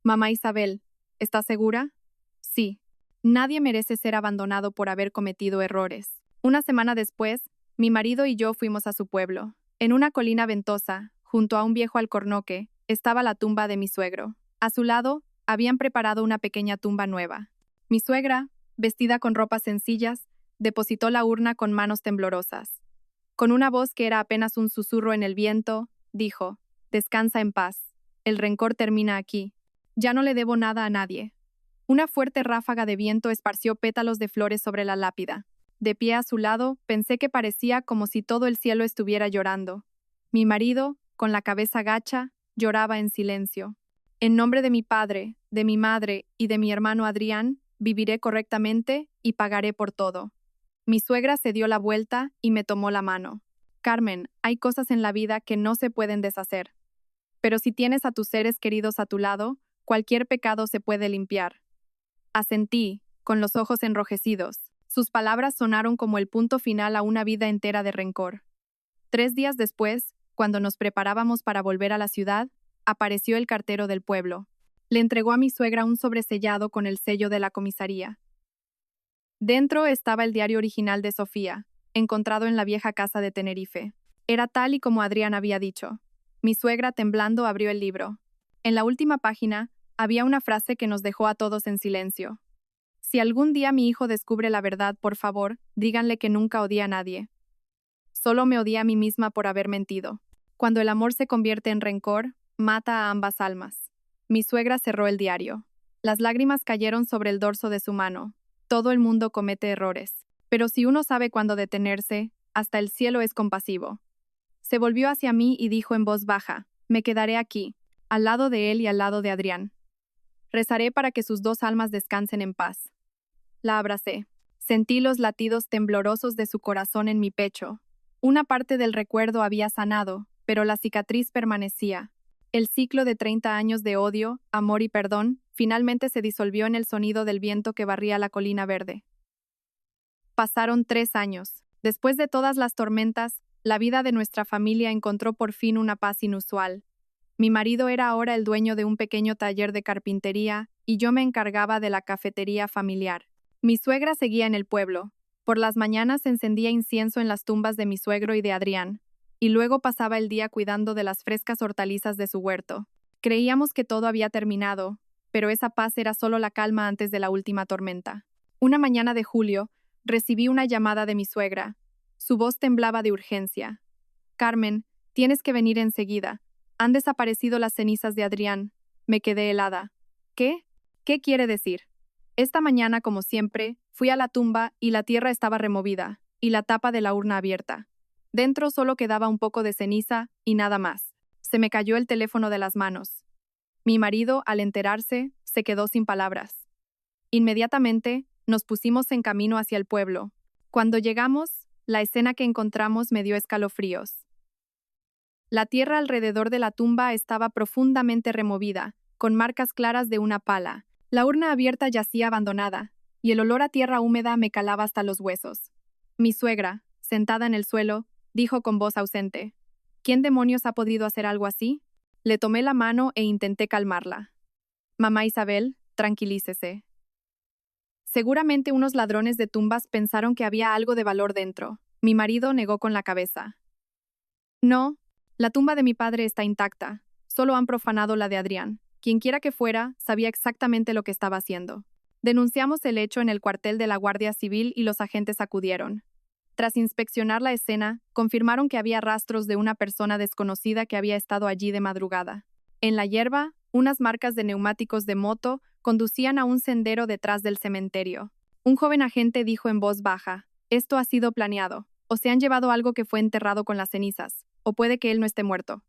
Mamá Isabel, ¿estás segura? Sí. Nadie merece ser abandonado por haber cometido errores. Una semana después, mi marido y yo fuimos a su pueblo. En una colina ventosa, junto a un viejo alcornoque, estaba la tumba de mi suegro. A su lado, habían preparado una pequeña tumba nueva. Mi suegra, vestida con ropas sencillas, depositó la urna con manos temblorosas. Con una voz que era apenas un susurro en el viento, dijo, «Descansa en paz. El rencor termina aquí. Ya no le debo nada a nadie». Una fuerte ráfaga de viento esparció pétalos de flores sobre la lápida. De pie a su lado, pensé que parecía como si todo el cielo estuviera llorando. Mi marido, con la cabeza gacha, lloraba en silencio. En nombre de mi padre, de mi madre y de mi hermano Adrián, viviré correctamente y pagaré por todo. Mi suegra se dio la vuelta y me tomó la mano. Carmen, hay cosas en la vida que no se pueden deshacer. Pero si tienes a tus seres queridos a tu lado, cualquier pecado se puede limpiar. Asentí, con los ojos enrojecidos. Sus palabras sonaron como el punto final a una vida entera de rencor. 3 días después, cuando nos preparábamos para volver a la ciudad, apareció el cartero del pueblo. Le entregó a mi suegra un sobresellado con el sello de la comisaría. Dentro estaba el diario original de Sofía, encontrado en la vieja casa de Tenerife. Era tal y como Adrián había dicho. Mi suegra, temblando, abrió el libro. En la última página, había una frase que nos dejó a todos en silencio. Si algún día mi hijo descubre la verdad, por favor, díganle que nunca odié a nadie. Solo me odié a mí misma por haber mentido. Cuando el amor se convierte en rencor, mata a ambas almas. Mi suegra cerró el diario. Las lágrimas cayeron sobre el dorso de su mano. Todo el mundo comete errores. Pero si uno sabe cuándo detenerse, hasta el cielo es compasivo. Se volvió hacia mí y dijo en voz baja, me quedaré aquí, al lado de él y al lado de Adrián. Rezaré para que sus 2 almas descansen en paz. La abracé. Sentí los latidos temblorosos de su corazón en mi pecho. Una parte del recuerdo había sanado, pero la cicatriz permanecía. El ciclo de 30 años de odio, amor y perdón finalmente se disolvió en el sonido del viento que barría la colina verde. Pasaron 3 años. Después de todas las tormentas, la vida de nuestra familia encontró por fin una paz inusual. Mi marido era ahora el dueño de un pequeño taller de carpintería y yo me encargaba de la cafetería familiar. Mi suegra seguía en el pueblo. Por las mañanas encendía incienso en las tumbas de mi suegro y de Adrián, y luego pasaba el día cuidando de las frescas hortalizas de su huerto. Creíamos que todo había terminado, pero esa paz era solo la calma antes de la última tormenta. Una mañana de julio, recibí una llamada de mi suegra. Su voz temblaba de urgencia. Carmen, tienes que venir enseguida. Han desaparecido las cenizas de Adrián. Me quedé helada. ¿Qué? ¿Qué quiere decir? Esta mañana, como siempre, fui a la tumba y la tierra estaba removida, y la tapa de la urna abierta. Dentro solo quedaba un poco de ceniza y nada más. Se me cayó el teléfono de las manos. Mi marido, al enterarse, se quedó sin palabras. Inmediatamente, nos pusimos en camino hacia el pueblo. Cuando llegamos, la escena que encontramos me dio escalofríos. La tierra alrededor de la tumba estaba profundamente removida, con marcas claras de una pala. La urna abierta yacía abandonada, y el olor a tierra húmeda me calaba hasta los huesos. Mi suegra, sentada en el suelo, dijo con voz ausente: ¿Quién demonios ha podido hacer algo así? Le tomé la mano e intenté calmarla. Mamá Isabel, tranquilícese. Seguramente unos ladrones de tumbas pensaron que había algo de valor dentro. Mi marido negó con la cabeza. No, la tumba de mi padre está intacta. Solo han profanado la de Adrián. Quienquiera que fuera, sabía exactamente lo que estaba haciendo. Denunciamos el hecho en el cuartel de la Guardia Civil y los agentes acudieron. Tras inspeccionar la escena, confirmaron que había rastros de una persona desconocida que había estado allí de madrugada. En la hierba, unas marcas de neumáticos de moto conducían a un sendero detrás del cementerio. Un joven agente dijo en voz baja: «Esto ha sido planeado. O se han llevado algo que fue enterrado con las cenizas, o puede que él no esté muerto».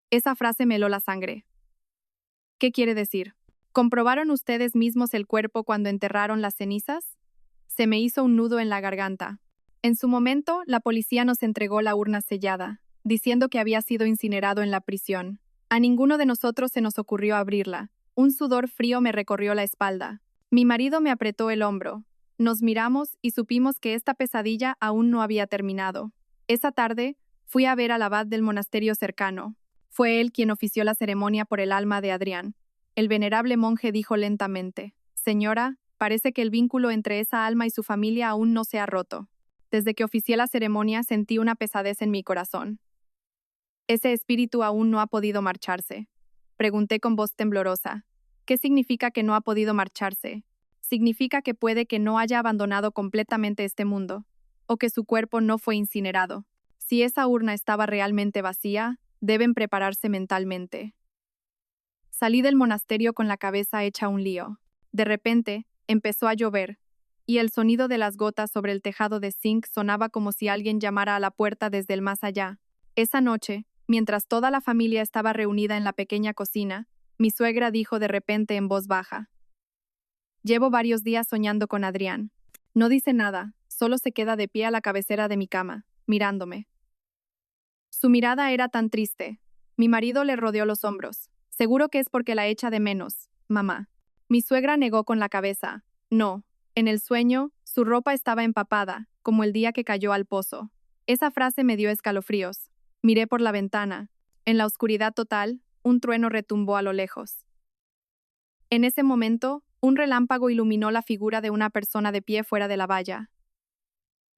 Esa frase me heló la sangre. ¿Qué quiere decir? ¿Comprobaron ustedes mismos el cuerpo cuando enterraron las cenizas? Se me hizo un nudo en la garganta. En su momento, la policía nos entregó la urna sellada, diciendo que había sido incinerado en la prisión. A ninguno de nosotros se nos ocurrió abrirla. Un sudor frío me recorrió la espalda. Mi marido me apretó el hombro. Nos miramos y supimos que esta pesadilla aún no había terminado. Esa tarde, fui a ver al abad del monasterio cercano. Fue él quien ofició la ceremonia por el alma de Adrián. El venerable monje dijo lentamente: «Señora, parece que el vínculo entre esa alma y su familia aún no se ha roto». Desde que oficié la ceremonia sentí una pesadez en mi corazón. «¿Ese espíritu aún no ha podido marcharse?», pregunté con voz temblorosa. «¿Qué significa que no ha podido marcharse? Significa que puede que no haya abandonado completamente este mundo, o que su cuerpo no fue incinerado. Si esa urna estaba realmente vacía, deben prepararse mentalmente». Salí del monasterio con la cabeza hecha un lío. De repente, empezó a llover, y el sonido de las gotas sobre el tejado de zinc sonaba como si alguien llamara a la puerta desde el más allá. Esa noche, mientras toda la familia estaba reunida en la pequeña cocina, mi suegra dijo de repente en voz baja: «Llevo varios días soñando con Adrián. No dice nada, solo se queda de pie a la cabecera de mi cama, mirándome». Su mirada era tan triste. Mi marido le rodeó los hombros. «Seguro que es porque la echa de menos, mamá». Mi suegra negó con la cabeza. «No, en el sueño, su ropa estaba empapada, como el día que cayó al pozo». Esa frase me dio escalofríos. Miré por la ventana. En la oscuridad total, un trueno retumbó a lo lejos. En ese momento, un relámpago iluminó la figura de una persona de pie fuera de la valla.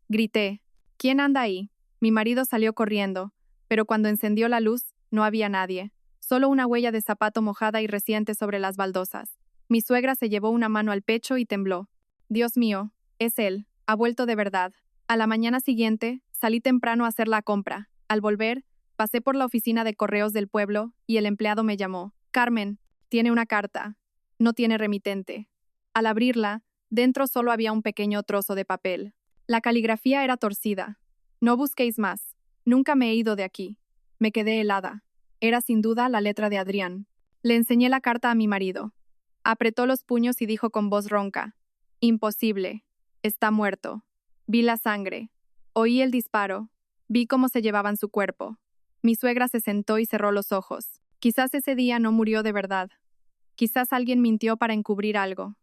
Grité: «¿Quién anda ahí?». Mi marido salió corriendo, pero cuando encendió la luz, no había nadie. Solo una huella de zapato mojada y reciente sobre las baldosas. Mi suegra se llevó una mano al pecho y tembló. «Dios mío, es él, ha vuelto de verdad». A la mañana siguiente, salí temprano a hacer la compra. Al volver, pasé por la oficina de correos del pueblo y el empleado me llamó. «Carmen, tiene una carta. No tiene remitente». Al abrirla, dentro solo había un pequeño trozo de papel. La caligrafía era torcida. «No busquéis más. Nunca me he ido de aquí». Me quedé helada. Era sin duda la letra de Adrián. Le enseñé la carta a mi marido. Apretó los puños y dijo con voz ronca: «Imposible. Está muerto. Vi la sangre. Oí el disparo. Vi cómo se llevaban su cuerpo». Mi suegra se sentó y cerró los ojos. Quizás ese día no murió de verdad. Quizás alguien mintió para encubrir algo.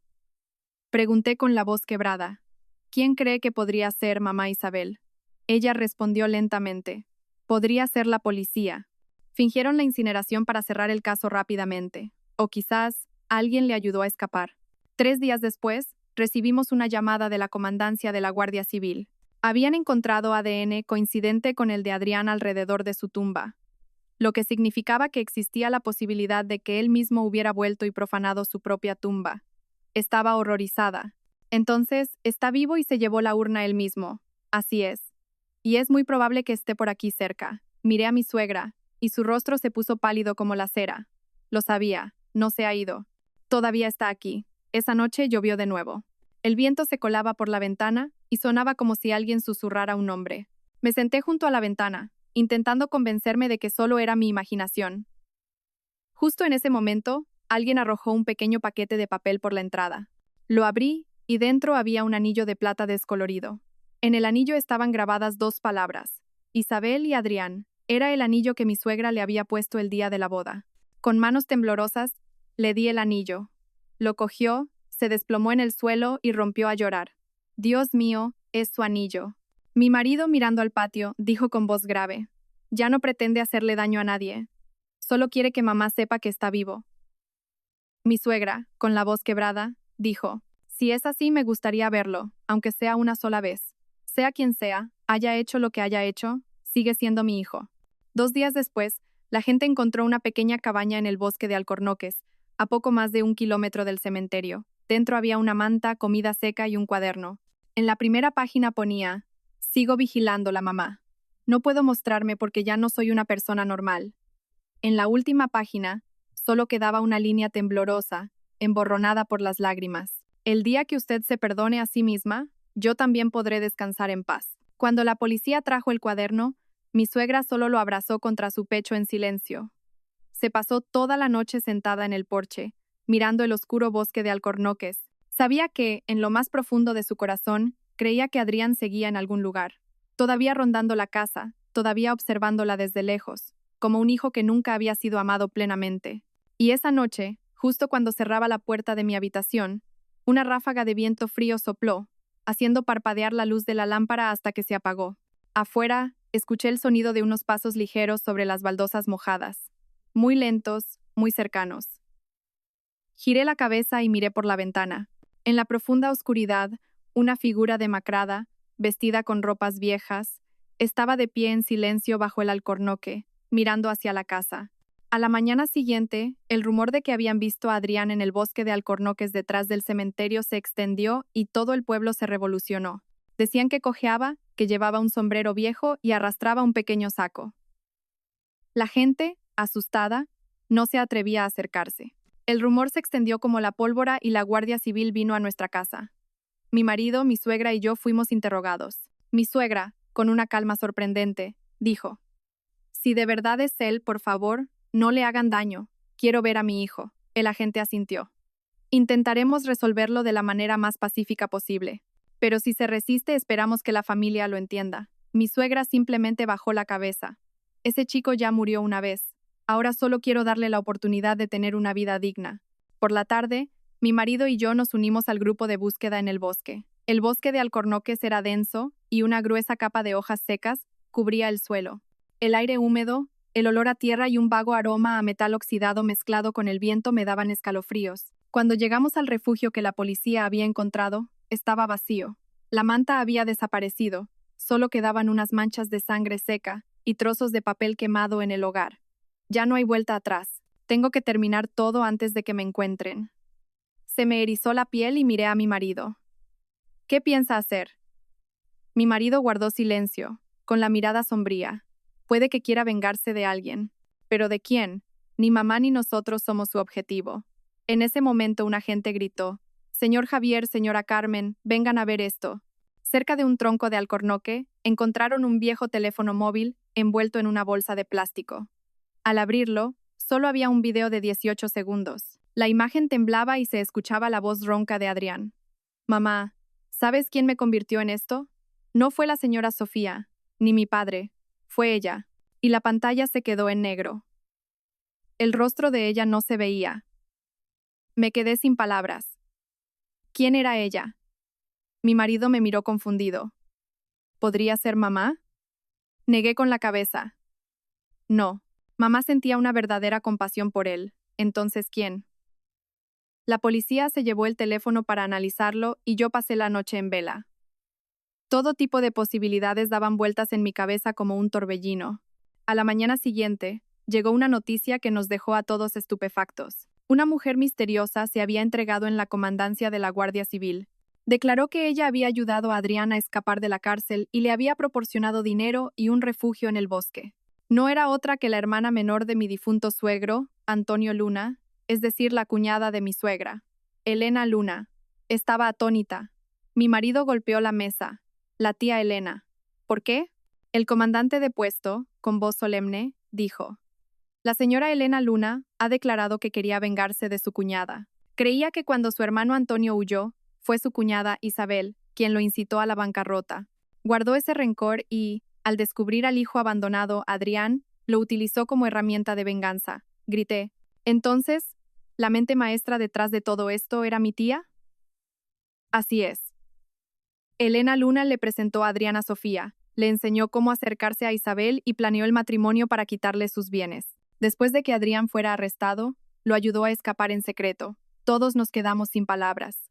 Pregunté con la voz quebrada. ¿Quién cree que podría ser mamá Isabel? Ella respondió lentamente. Podría ser la policía. Fingieron la incineración para cerrar el caso rápidamente. O quizás alguien le ayudó a escapar. 3 días después, recibimos una llamada de la comandancia de la Guardia Civil. Habían encontrado ADN coincidente con el de Adrián alrededor de su tumba, lo que significaba que existía la posibilidad de que él mismo hubiera vuelto y profanado su propia tumba. Estaba horrorizada. Entonces, está vivo y se llevó la urna él mismo. Así es. Y es muy probable que esté por aquí cerca. Miré a mi suegra, y su rostro se puso pálido como la cera. Lo sabía, no se ha ido. Todavía está aquí. Esa noche llovió de nuevo. El viento se colaba por la ventana y sonaba como si alguien susurrara un nombre. Me senté junto a la ventana, intentando convencerme de que solo era mi imaginación. Justo en ese momento, alguien arrojó un pequeño paquete de papel por la entrada. Lo abrí y dentro había un anillo de plata descolorido. En el anillo estaban grabadas 2 palabras: Isabel y Adrián. Era el anillo que mi suegra le había puesto el día de la boda. Con manos temblorosas, le di el anillo. Lo cogió, se desplomó en el suelo y rompió a llorar. Dios mío, es su anillo. Mi marido, mirando al patio, dijo con voz grave: ya no pretende hacerle daño a nadie. Solo quiere que mamá sepa que está vivo. Mi suegra, con la voz quebrada, dijo: si es así, me gustaría verlo, aunque sea una sola vez. Sea quien sea, haya hecho lo que haya hecho, sigue siendo mi hijo. 2 días después, la gente encontró una pequeña cabaña en el bosque de Alcornoques, a poco más de 1 kilómetro del cementerio. Dentro había una manta, comida seca y un cuaderno. En la primera página ponía: sigo vigilando la mamá. No puedo mostrarme porque ya no soy una persona normal. En la última página, solo quedaba una línea temblorosa, emborronada por las lágrimas. El día que usted se perdone a sí misma, yo también podré descansar en paz. Cuando la policía trajo el cuaderno, mi suegra solo lo abrazó contra su pecho en silencio. Se pasó toda la noche sentada en el porche, mirando el oscuro bosque de Alcornoques. Sabía que, en lo más profundo de su corazón, creía que Adrián seguía en algún lugar, todavía rondando la casa, todavía observándola desde lejos, como un hijo que nunca había sido amado plenamente. Y esa noche, justo cuando cerraba la puerta de mi habitación, una ráfaga de viento frío sopló, haciendo parpadear la luz de la lámpara hasta que se apagó. Afuera, escuché el sonido de unos pasos ligeros sobre las baldosas mojadas, muy lentos, muy cercanos. Giré la cabeza y miré por la ventana. En la profunda oscuridad, una figura demacrada, vestida con ropas viejas, estaba de pie en silencio bajo el alcornoque, mirando hacia la casa. A la mañana siguiente, el rumor de que habían visto a Adrián en el bosque de Alcornoques detrás del cementerio se extendió y todo el pueblo se revolucionó. Decían que cojeaba, que llevaba un sombrero viejo y arrastraba un pequeño saco. La gente, asustada, no se atrevía a acercarse. El rumor se extendió como la pólvora y la Guardia Civil vino a nuestra casa. Mi marido, mi suegra y yo fuimos interrogados. Mi suegra, con una calma sorprendente, dijo: si de verdad es él, por favor, no le hagan daño. Quiero ver a mi hijo. El agente asintió. Intentaremos resolverlo de la manera más pacífica posible. Pero si se resiste, esperamos que la familia lo entienda. Mi suegra simplemente bajó la cabeza. Ese chico ya murió una vez. Ahora solo quiero darle la oportunidad de tener una vida digna. Por la tarde, mi marido y yo nos unimos al grupo de búsqueda en el bosque. El bosque de Alcornoques era denso y una gruesa capa de hojas secas cubría el suelo. El aire húmedo, el olor a tierra y un vago aroma a metal oxidado mezclado con el viento me daban escalofríos. Cuando llegamos al refugio que la policía había encontrado, estaba vacío. La manta había desaparecido, solo quedaban unas manchas de sangre seca y trozos de papel quemado en el hogar. Ya no hay vuelta atrás. Tengo que terminar todo antes de que me encuentren. Se me erizó la piel y miré a mi marido. ¿Qué piensa hacer? Mi marido guardó silencio, con la mirada sombría. Puede que quiera vengarse de alguien. ¿Pero de quién? Ni mamá ni nosotros somos su objetivo. En ese momento un agente gritó: señor Javier, señora Carmen, vengan a ver esto. Cerca de un tronco de alcornoque, encontraron un viejo teléfono móvil envuelto en una bolsa de plástico. Al abrirlo, solo había un video de 18 segundos. La imagen temblaba y se escuchaba la voz ronca de Adrián. Mamá, ¿sabes quién me convirtió en esto? No fue la señora Sofía, ni mi padre. Fue ella. Y la pantalla se quedó en negro. El rostro de ella no se veía. Me quedé sin palabras. ¿Quién era ella? Mi marido me miró confundido. ¿Podría ser mamá? Negué con la cabeza. No. Mamá sentía una verdadera compasión por él. Entonces, ¿quién? La policía se llevó el teléfono para analizarlo y yo pasé la noche en vela. Todo tipo de posibilidades daban vueltas en mi cabeza como un torbellino. A la mañana siguiente, llegó una noticia que nos dejó a todos estupefactos. Una mujer misteriosa se había entregado en la comandancia de la Guardia Civil. Declaró que ella había ayudado a Adrián a escapar de la cárcel y le había proporcionado dinero y un refugio en el bosque. No era otra que la hermana menor de mi difunto suegro, Antonio Luna, es decir, la cuñada de mi suegra, Elena Luna. Estaba atónita. Mi marido golpeó la mesa. La tía Elena. ¿Por qué? El comandante de puesto, con voz solemne, dijo: La señora Elena Luna ha declarado que quería vengarse de su cuñada. Creía que cuando su hermano Antonio huyó, fue su cuñada Isabel quien lo incitó a la bancarrota. Guardó ese rencor y, al descubrir al hijo abandonado, Adrián, lo utilizó como herramienta de venganza. Grité. Entonces, ¿la mente maestra detrás de todo esto era mi tía? Así es. Elena Luna le presentó a Adrián a Sofía, le enseñó cómo acercarse a Isabel y planeó el matrimonio para quitarle sus bienes. Después de que Adrián fuera arrestado, lo ayudó a escapar en secreto. Todos nos quedamos sin palabras.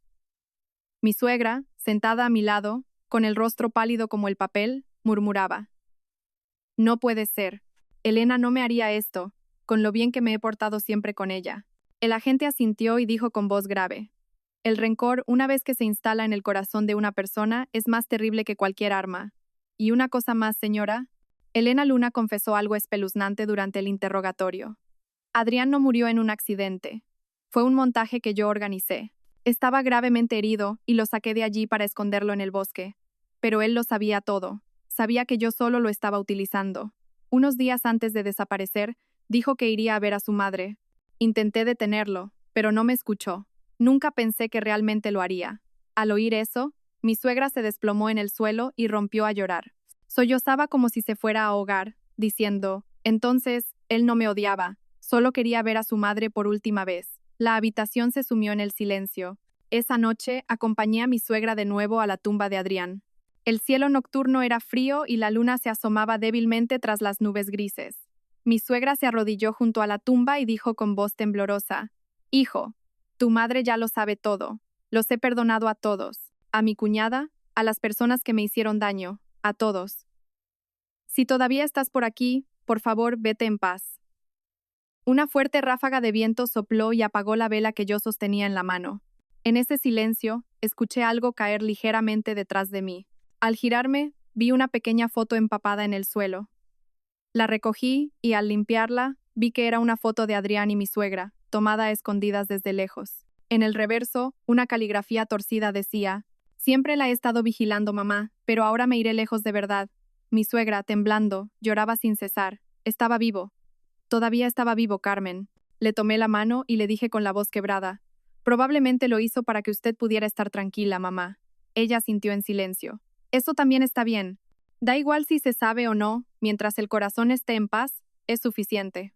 Mi suegra, sentada a mi lado, con el rostro pálido como el papel, murmuraba: No puede ser. Elena no me haría esto, con lo bien que me he portado siempre con ella. El agente asintió y dijo con voz grave: El rencor, una vez que se instala en el corazón de una persona, es más terrible que cualquier arma. Y una cosa más, señora. Elena Luna confesó algo espeluznante durante el interrogatorio. Adrián no murió en un accidente. Fue un montaje que yo organicé. Estaba gravemente herido y lo saqué de allí para esconderlo en el bosque. Pero él lo sabía todo. Sabía que yo solo lo estaba utilizando. Unos días antes de desaparecer, dijo que iría a ver a su madre. Intenté detenerlo, pero no me escuchó. Nunca pensé que realmente lo haría. Al oír eso, mi suegra se desplomó en el suelo y rompió a llorar. Sollozaba como si se fuera a ahogar, diciendo: Entonces, él no me odiaba, solo quería ver a su madre por última vez. La habitación se sumió en el silencio. Esa noche acompañé a mi suegra de nuevo a la tumba de Adrián. El cielo nocturno era frío y la luna se asomaba débilmente tras las nubes grises. Mi suegra se arrodilló junto a la tumba y dijo con voz temblorosa: Hijo, tu madre ya lo sabe todo. Los he perdonado a todos. A mi cuñada, a las personas que me hicieron daño, a todos. Si todavía estás por aquí, por favor, vete en paz. Una fuerte ráfaga de viento sopló y apagó la vela que yo sostenía en la mano. En ese silencio, escuché algo caer ligeramente detrás de mí. Al girarme, vi una pequeña foto empapada en el suelo. La recogí y, al limpiarla, vi que era una foto de Adrián y mi suegra, tomada a escondidas desde lejos. En el reverso, una caligrafía torcida decía: Siempre la he estado vigilando, mamá, pero ahora me iré lejos de verdad. Mi suegra, temblando, lloraba sin cesar. Estaba vivo. Todavía estaba vivo, Carmen. Le tomé la mano y le dije con la voz quebrada: Probablemente lo hizo para que usted pudiera estar tranquila, mamá. Ella sintió en silencio. Eso también está bien. Da igual si se sabe o no, mientras el corazón esté en paz, es suficiente.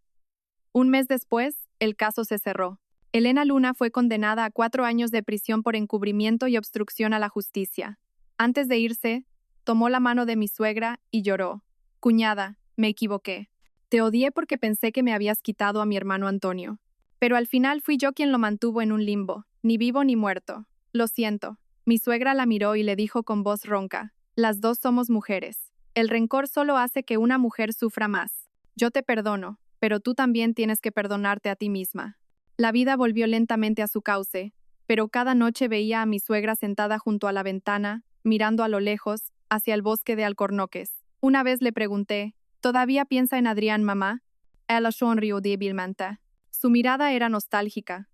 Un mes después, el caso se cerró. Elena Luna fue condenada a 4 años de prisión por encubrimiento y obstrucción a la justicia. Antes de irse, tomó la mano de mi suegra y lloró. Cuñada, me equivoqué. Te odié porque pensé que me habías quitado a mi hermano Antonio. Pero al final fui yo quien lo mantuvo en un limbo, ni vivo ni muerto. Lo siento. Mi suegra la miró y le dijo con voz ronca: Las dos somos mujeres. El rencor solo hace que una mujer sufra más. Yo te perdono, pero tú también tienes que perdonarte a ti misma. La vida volvió lentamente a su cauce, pero cada noche veía a mi suegra sentada junto a la ventana, mirando a lo lejos, hacia el bosque de alcornoques. Una vez le pregunté: ¿Todavía piensa en Adrián, mamá? Ella sonrió débilmente. Su mirada era nostálgica.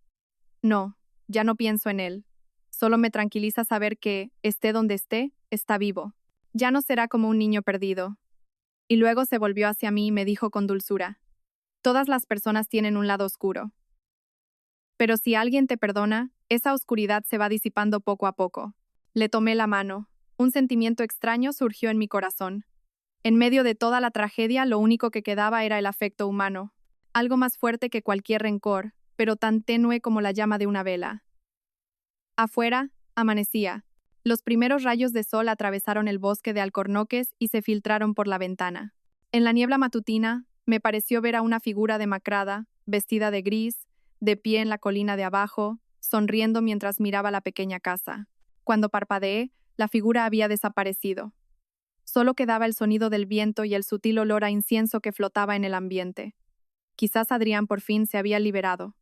No, ya no pienso en él. Solo me tranquiliza saber que, esté donde esté, está vivo. Ya no será como un niño perdido. Y luego se volvió hacia mí y me dijo con dulzura: Todas las personas tienen un lado oscuro. Pero si alguien te perdona, esa oscuridad se va disipando poco a poco. Le tomé la mano. Un sentimiento extraño surgió en mi corazón. En medio de toda la tragedia, lo único que quedaba era el afecto humano. algo más fuerte que cualquier rencor, pero tan tenue como la llama de una vela. Afuera, amanecía. Los primeros rayos de sol atravesaron el bosque de alcornoques y se filtraron por la ventana. En la niebla matutina, me pareció ver a una figura demacrada, vestida de gris, de pie en la colina de abajo, sonriendo mientras miraba la pequeña casa. Cuando parpadeé, la figura había desaparecido. Solo quedaba el sonido del viento y el sutil olor a incienso que flotaba en el ambiente. Quizás Adrián por fin se había liberado.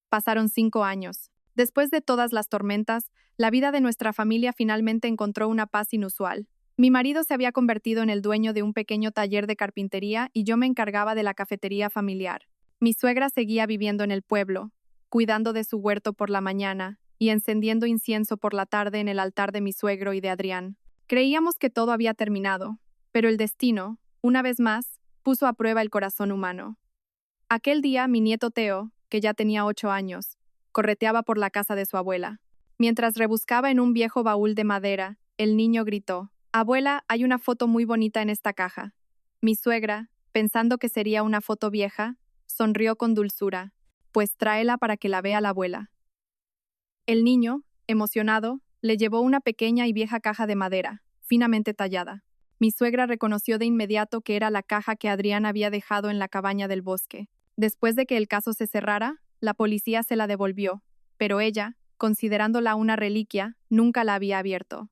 Pasaron 5 años. Después de todas las tormentas, la vida de nuestra familia finalmente encontró una paz inusual. Mi marido se había convertido en el dueño de un pequeño taller de carpintería y yo me encargaba de la cafetería familiar. Mi suegra seguía viviendo en el pueblo, cuidando de su huerto por la mañana y encendiendo incienso por la tarde en el altar de mi suegro y de Adrián. Creíamos que todo había terminado, pero el destino, una vez más, puso a prueba el corazón humano. Aquel día mi nieto Teo, que ya tenía 8 años, correteaba por la casa de su abuela. Mientras rebuscaba en un viejo baúl de madera, el niño gritó: «Abuela, hay una foto muy bonita en esta caja». Mi suegra, pensando que sería una foto vieja, sonrió con dulzura: «Pues tráela para que la vea la abuela». El niño, emocionado, le llevó una pequeña y vieja caja de madera, finamente tallada. Mi suegra reconoció de inmediato que era la caja que Adrián había dejado en la cabaña del bosque. Después de que el caso se cerrara, la policía se la devolvió, pero ella, considerándola una reliquia, nunca la había abierto.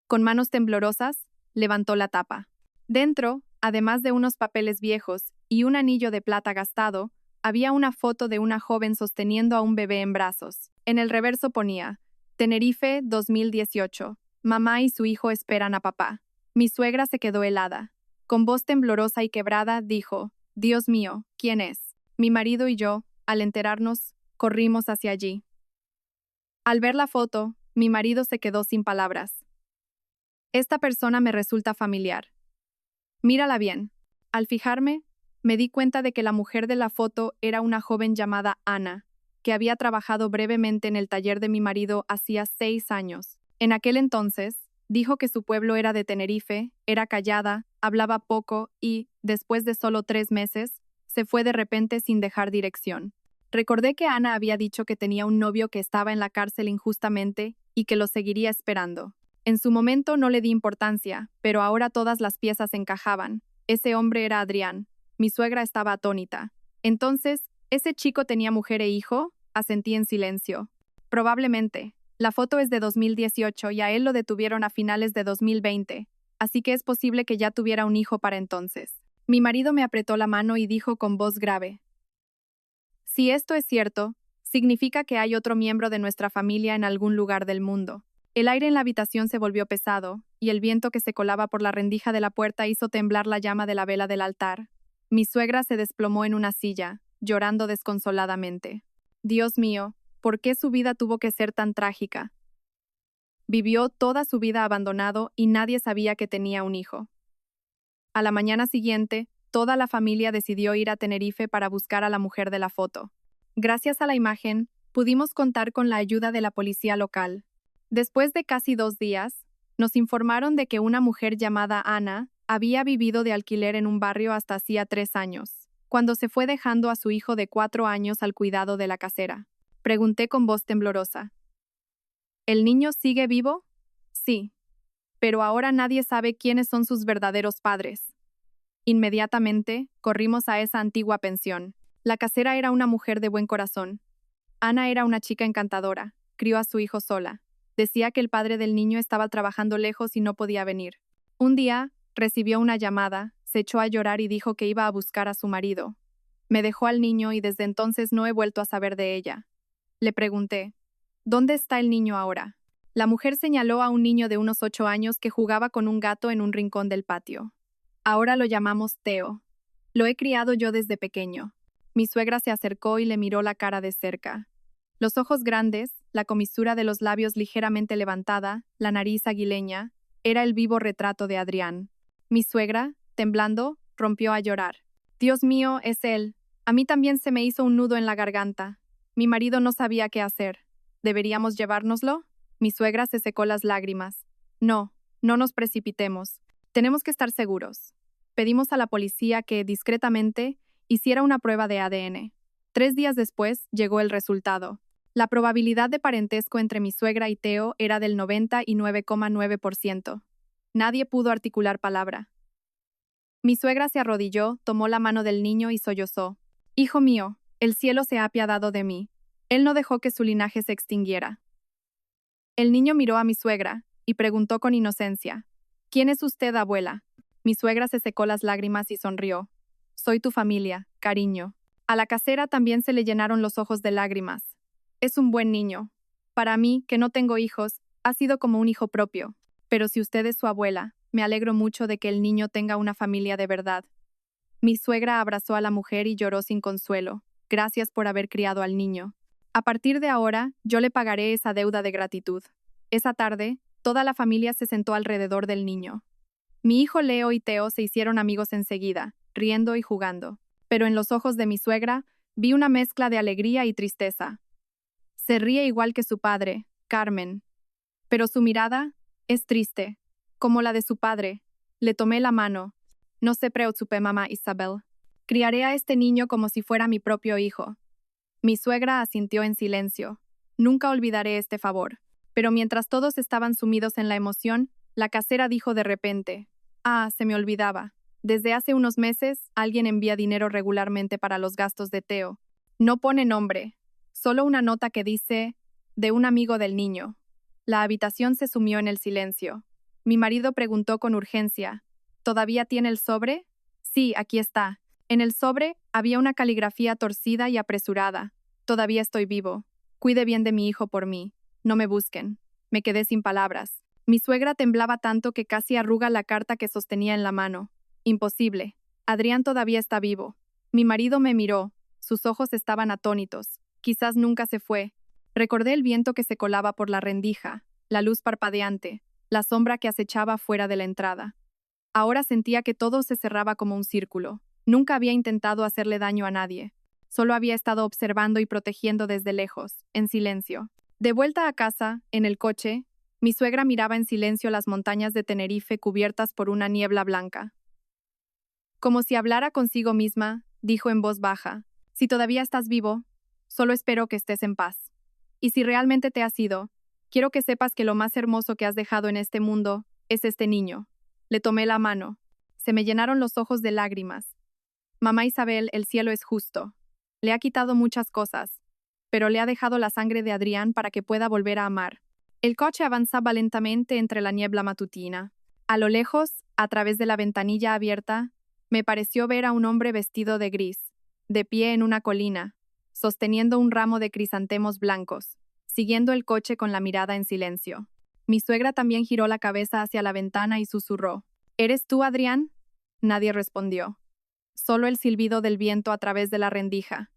Con manos temblorosas, levantó la tapa. Dentro, además de unos papeles viejos y un anillo de plata gastado, había una foto de una joven sosteniendo a un bebé en brazos. En el reverso ponía: Tenerife 2018. Mamá y su hijo esperan a papá. Mi suegra se quedó helada. Con voz temblorosa y quebrada, dijo: «Dios mío, ¿quién es?». Mi marido y yo, al enterarnos, corrimos hacia allí. Al ver la foto, mi marido se quedó sin palabras. «Esta persona me resulta familiar. Mírala bien». Al fijarme, me di cuenta de que la mujer de la foto era una joven llamada Ana, que había trabajado brevemente en el taller de mi marido hacía 6 años. En aquel entonces, dijo que su pueblo era de Tenerife, era callada, hablaba poco y, después de solo 3 meses, se fue de repente sin dejar dirección. Recordé que Ana había dicho que tenía un novio que estaba en la cárcel injustamente y que lo seguiría esperando. En su momento no le di importancia, pero ahora todas las piezas encajaban. Ese hombre era Adrián. Mi suegra estaba atónita. Entonces, ¿ese chico tenía mujer e hijo? Asentí en silencio. Probablemente. La foto es de 2018 y a él lo detuvieron a finales de 2020, así que es posible que ya tuviera un hijo para entonces. Mi marido me apretó la mano y dijo con voz grave: «Si esto es cierto, significa que hay otro miembro de nuestra familia en algún lugar del mundo». El aire en la habitación se volvió pesado, y el viento que se colaba por la rendija de la puerta hizo temblar la llama de la vela del altar. Mi suegra se desplomó en una silla, llorando desconsoladamente. Dios mío, ¿por qué su vida tuvo que ser tan trágica? Vivió toda su vida abandonado y nadie sabía que tenía un hijo. A la mañana siguiente, toda la familia decidió ir a Tenerife para buscar a la mujer de la foto. Gracias a la imagen, pudimos contar con la ayuda de la policía local. Después de casi 2 días, nos informaron de que una mujer llamada Ana había vivido de alquiler en un barrio hasta hacía 3 años, cuando se fue dejando a su hijo de 4 años al cuidado de la casera. Pregunté con voz temblorosa: ¿el niño sigue vivo? Sí, pero ahora nadie sabe quiénes son sus verdaderos padres. Inmediatamente, corrimos a esa antigua pensión. La casera era una mujer de buen corazón. Ana era una chica encantadora, crió a su hijo sola. Decía que el padre del niño estaba trabajando lejos y no podía venir. Un día, recibió una llamada, se echó a llorar y dijo que iba a buscar a su marido. Me dejó al niño y desde entonces no he vuelto a saber de ella. Le pregunté: ¿dónde está el niño ahora? La mujer señaló a un niño de unos 8 años que jugaba con un gato en un rincón del patio. Ahora lo llamamos Teo. Lo he criado yo desde pequeño. Mi suegra se acercó y le miró la cara de cerca. Los ojos grandes, la comisura de los labios ligeramente levantada, la nariz aguileña, era el vivo retrato de Adrián. Mi suegra, temblando, rompió a llorar. Dios mío, es él. A mí también se me hizo un nudo en la garganta. Mi marido no sabía qué hacer. ¿Deberíamos llevárnoslo? Mi suegra se secó las lágrimas. No, no nos precipitemos. Tenemos que estar seguros. Pedimos a la policía que, discretamente, Hiciera una prueba de ADN. 3 días después llegó el resultado. La probabilidad de parentesco entre mi suegra y Theo era del 99,9%. Nadie pudo articular palabra. Mi suegra se arrodilló, tomó la mano del niño y sollozó. Hijo mío, el cielo se ha apiadado de mí. Él no dejó que su linaje se extinguiera. El niño miró a mi suegra y preguntó con inocencia: ¿Quién es usted, abuela? Mi suegra se secó las lágrimas y sonrió. Soy tu familia, cariño. A la casera también se le llenaron los ojos de lágrimas. Es un buen niño. Para mí, que no tengo hijos, ha sido como un hijo propio. Pero si usted es su abuela, me alegro mucho de que el niño tenga una familia de verdad. Mi suegra abrazó a la mujer y lloró sin consuelo. Gracias por haber criado al niño. A partir de ahora, yo le pagaré esa deuda de gratitud. Esa tarde, toda la familia se sentó alrededor del niño. Mi hijo Leo y Theo se hicieron amigos enseguida, riendo y jugando. Pero en los ojos de mi suegra, vi una mezcla de alegría y tristeza. Se ríe igual que su padre, Carmen. Pero su mirada es triste, como la de su padre. Le tomé la mano. No se preocupe, mamá Isabel. Criaré a este niño como si fuera mi propio hijo. Mi suegra asintió en silencio. Nunca olvidaré este favor. Pero mientras todos estaban sumidos en la emoción, la casera dijo de repente: Ah, se me olvidaba. Desde hace unos meses, alguien envía dinero regularmente para los gastos de Theo. No pone nombre, solo una nota que dice: de un amigo del niño. La habitación se sumió en el silencio. Mi marido preguntó con urgencia: ¿Todavía tiene el sobre? Sí, aquí está. En el sobre había una caligrafía torcida y apresurada. Todavía estoy vivo. Cuide bien de mi hijo por mí. No me busquen. Me quedé sin palabras. Mi suegra temblaba tanto que casi arruga la carta que sostenía en la mano. Imposible. Adrián todavía está vivo. Mi marido me miró. Sus ojos estaban atónitos. Quizás nunca se fue. Recordé el viento que se colaba por la rendija, la luz parpadeante, la sombra que acechaba fuera de la entrada. Ahora sentía que todo se cerraba como un círculo. Nunca había intentado hacerle daño a nadie. Solo había estado observando y protegiendo desde lejos, en silencio. De vuelta a casa, en el coche, mi suegra miraba en silencio las montañas de Tenerife cubiertas por una niebla blanca. Como si hablara consigo misma, dijo en voz baja: Si todavía estás vivo, solo espero que estés en paz. Y si realmente te has ido, quiero que sepas que lo más hermoso que has dejado en este mundo es este niño. Le tomé la mano. Se me llenaron los ojos de lágrimas. Mamá Isabel, el cielo es justo. Le ha quitado muchas cosas, pero le ha dejado la sangre de Adrián para que pueda volver a amar. El coche avanzaba lentamente entre la niebla matutina. A lo lejos, a través de la ventanilla abierta, me pareció ver a un hombre vestido de gris, de pie en una colina, sosteniendo un ramo de crisantemos blancos, siguiendo el coche con la mirada en silencio. Mi suegra también giró la cabeza hacia la ventana y susurró: ¿Eres tú, Adrián? Nadie respondió. Solo el silbido del viento a través de la rendija.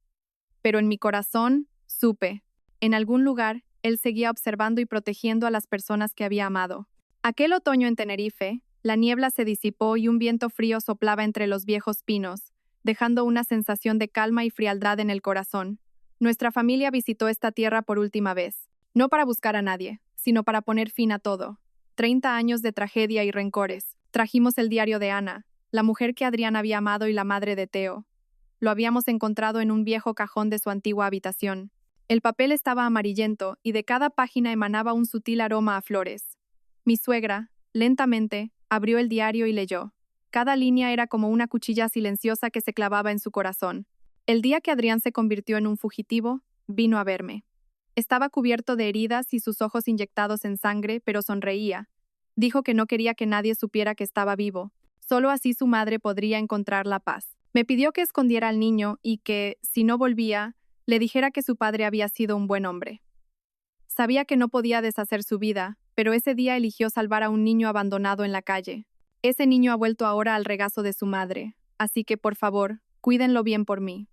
Pero en mi corazón, supe. En algún lugar, él seguía observando y protegiendo a las personas que había amado. Aquel otoño en Tenerife, la niebla se disipó y un viento frío soplaba entre los viejos pinos, dejando una sensación de calma y frialdad en el corazón. Nuestra familia visitó esta tierra por última vez, no para buscar a nadie, sino para poner fin a todo. 30 años de tragedia y rencores. Trajimos el diario de Ana, la mujer que Adrián había amado y la madre de Theo. Lo habíamos encontrado en un viejo cajón de su antigua habitación. El papel estaba amarillento y de cada página emanaba un sutil aroma a flores. Mi suegra, lentamente, abrió el diario y leyó. Cada línea era como una cuchilla silenciosa que se clavaba en su corazón. El día que Adrián se convirtió en un fugitivo, vino a verme. Estaba cubierto de heridas y sus ojos inyectados en sangre, pero sonreía. Dijo que no quería que nadie supiera que estaba vivo. Solo así su madre podría encontrar la paz. Me pidió que escondiera al niño y que, si no volvía, le dijera que su padre había sido un buen hombre. Sabía que no podía deshacer su vida, pero ese día eligió salvar a un niño abandonado en la calle. Ese niño ha vuelto ahora al regazo de su madre, así que, por favor, cuídenlo bien por mí.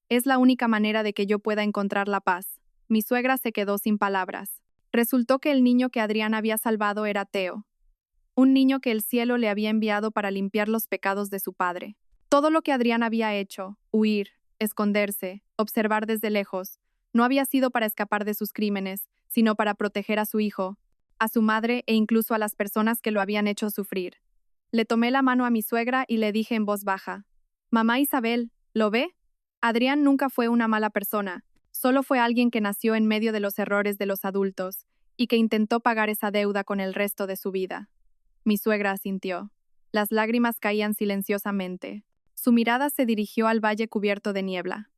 Es la única manera de que yo pueda encontrar la paz. Mi suegra se quedó sin palabras. Resultó que el niño que Adrián había salvado era Theo. Un niño que el cielo le había enviado para limpiar los pecados de su padre. Todo lo que Adrián había hecho, huir, esconderse, observar desde lejos, no había sido para escapar de sus crímenes, sino para proteger a su hijo, a su madre e incluso a las personas que lo habían hecho sufrir. Le tomé la mano a mi suegra y le dije en voz baja: Mamá Isabel, ¿Lo ve? Adrián nunca fue una mala persona, solo fue alguien que nació en medio de los errores de los adultos y que intentó pagar esa deuda con el resto de su vida. Mi suegra asintió. Las lágrimas caían silenciosamente. Su mirada se dirigió al valle cubierto de niebla.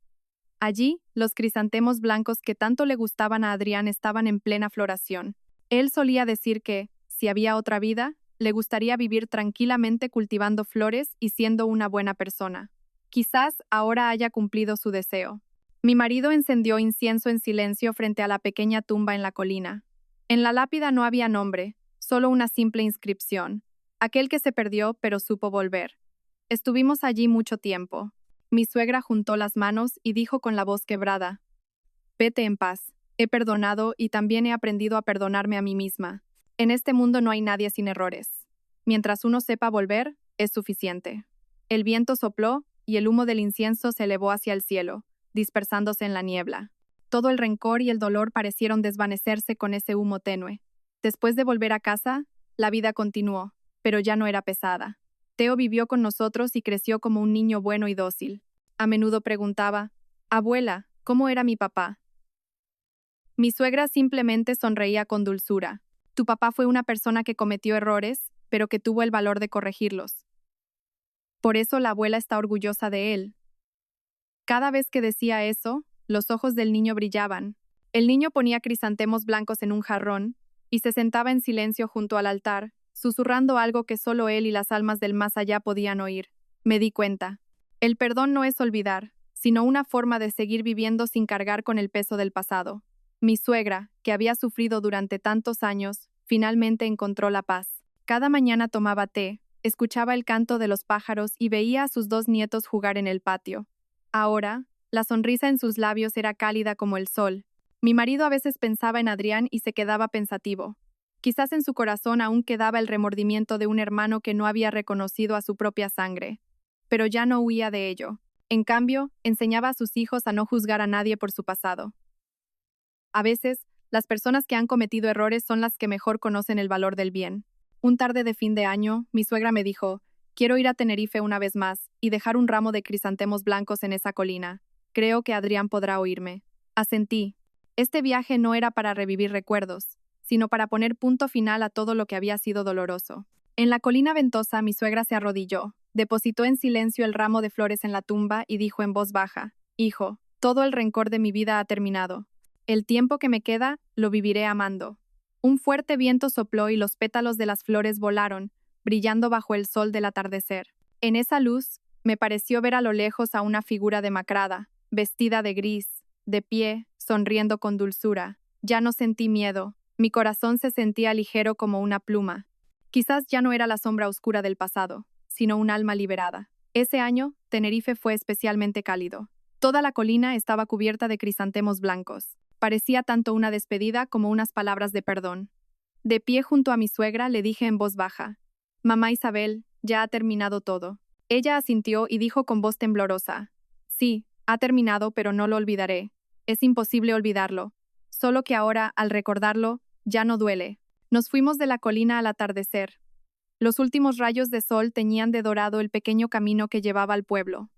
Allí, los crisantemos blancos que tanto le gustaban a Adrián estaban en plena floración. Él solía decir que, si había otra vida, le gustaría vivir tranquilamente cultivando flores y siendo una buena persona. Quizás ahora haya cumplido su deseo. Mi marido encendió incienso en silencio frente a la pequeña tumba en la colina. En la lápida no había nombre, solo una simple inscripción. Aquel que se perdió pero supo volver. Estuvimos allí mucho tiempo. Mi suegra juntó las manos y dijo con la voz quebrada: «Vete en paz. He perdonado y también he aprendido a perdonarme a mí misma. En este mundo no hay nadie sin errores. Mientras uno sepa volver, es suficiente». El viento sopló y el humo del incienso se elevó hacia el cielo, dispersándose en la niebla. Todo el rencor y el dolor parecieron desvanecerse con ese humo tenue. Después de volver a casa, la vida continuó, pero ya no era pesada. Teo vivió con nosotros y creció como un niño bueno y dócil. A menudo preguntaba: «Abuela, ¿cómo era mi papá?». Mi suegra simplemente sonreía con dulzura. «Tu papá fue una persona que cometió errores, pero que tuvo el valor de corregirlos. Por eso la abuela está orgullosa de él». Cada vez que decía eso, los ojos del niño brillaban. El niño ponía crisantemos blancos en un jarrón y se sentaba en silencio junto al altar, susurrando algo que solo él y las almas del más allá podían oír. Me di cuenta. El perdón no es olvidar, sino una forma de seguir viviendo sin cargar con el peso del pasado. Mi suegra, que había sufrido durante tantos años, finalmente encontró la paz. Cada mañana tomaba té, escuchaba el canto de los pájaros y veía a sus 2 nietos jugar en el patio. Ahora, la sonrisa en sus labios era cálida como el sol. Mi marido a veces pensaba en Adrián y se quedaba pensativo. Quizás en su corazón aún quedaba el remordimiento de un hermano que no había reconocido a su propia sangre. Pero ya no huía de ello. En cambio, enseñaba a sus hijos a no juzgar a nadie por su pasado. A veces, las personas que han cometido errores son las que mejor conocen el valor del bien. Un tarde de fin de año, mi suegra me dijo: «Quiero ir a Tenerife una vez más y dejar un ramo de crisantemos blancos en esa colina. Creo que Adrián podrá oírme». Asentí. Este viaje no era para revivir recuerdos, sino para poner punto final a todo lo que había sido doloroso. En la colina ventosa, mi suegra se arrodilló, depositó en silencio el ramo de flores en la tumba y dijo en voz baja: «Hijo, todo el rencor de mi vida ha terminado. El tiempo que me queda, lo viviré amando». Un fuerte viento sopló y los pétalos de las flores volaron, brillando bajo el sol del atardecer. En esa luz, me pareció ver a lo lejos a una figura demacrada, vestida de gris, de pie, sonriendo con dulzura. Ya no sentí miedo. Mi corazón se sentía ligero como una pluma. Quizás ya no era la sombra oscura del pasado, sino un alma liberada. Ese año, Tenerife fue especialmente cálido. Toda la colina estaba cubierta de crisantemos blancos. Parecía tanto una despedida como unas palabras de perdón. De pie junto a mi suegra le dije en voz baja: «Mamá Isabel, ya ha terminado todo». Ella asintió y dijo con voz temblorosa: «Sí, ha terminado, pero no lo olvidaré. Es imposible olvidarlo. Solo que ahora, al recordarlo, ya no duele». Nos fuimos de la colina al atardecer. Los últimos rayos de sol teñían de dorado el pequeño camino que llevaba al pueblo.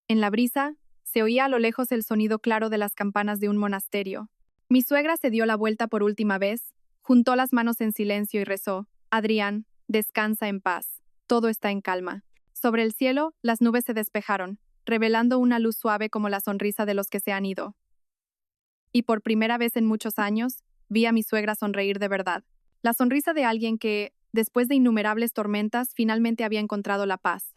En la brisa, se oía a lo lejos el sonido claro de las campanas de un monasterio. Mi suegra se dio la vuelta por última vez, juntó las manos en silencio y rezó: «Adrián, descansa en paz. Todo está en calma». Sobre el cielo, las nubes se despejaron, revelando una luz suave como la sonrisa de los que se han ido. Y por primera vez en muchos años, vi a mi suegra sonreír de verdad. La sonrisa de alguien que, después de innumerables tormentas, finalmente había encontrado la paz.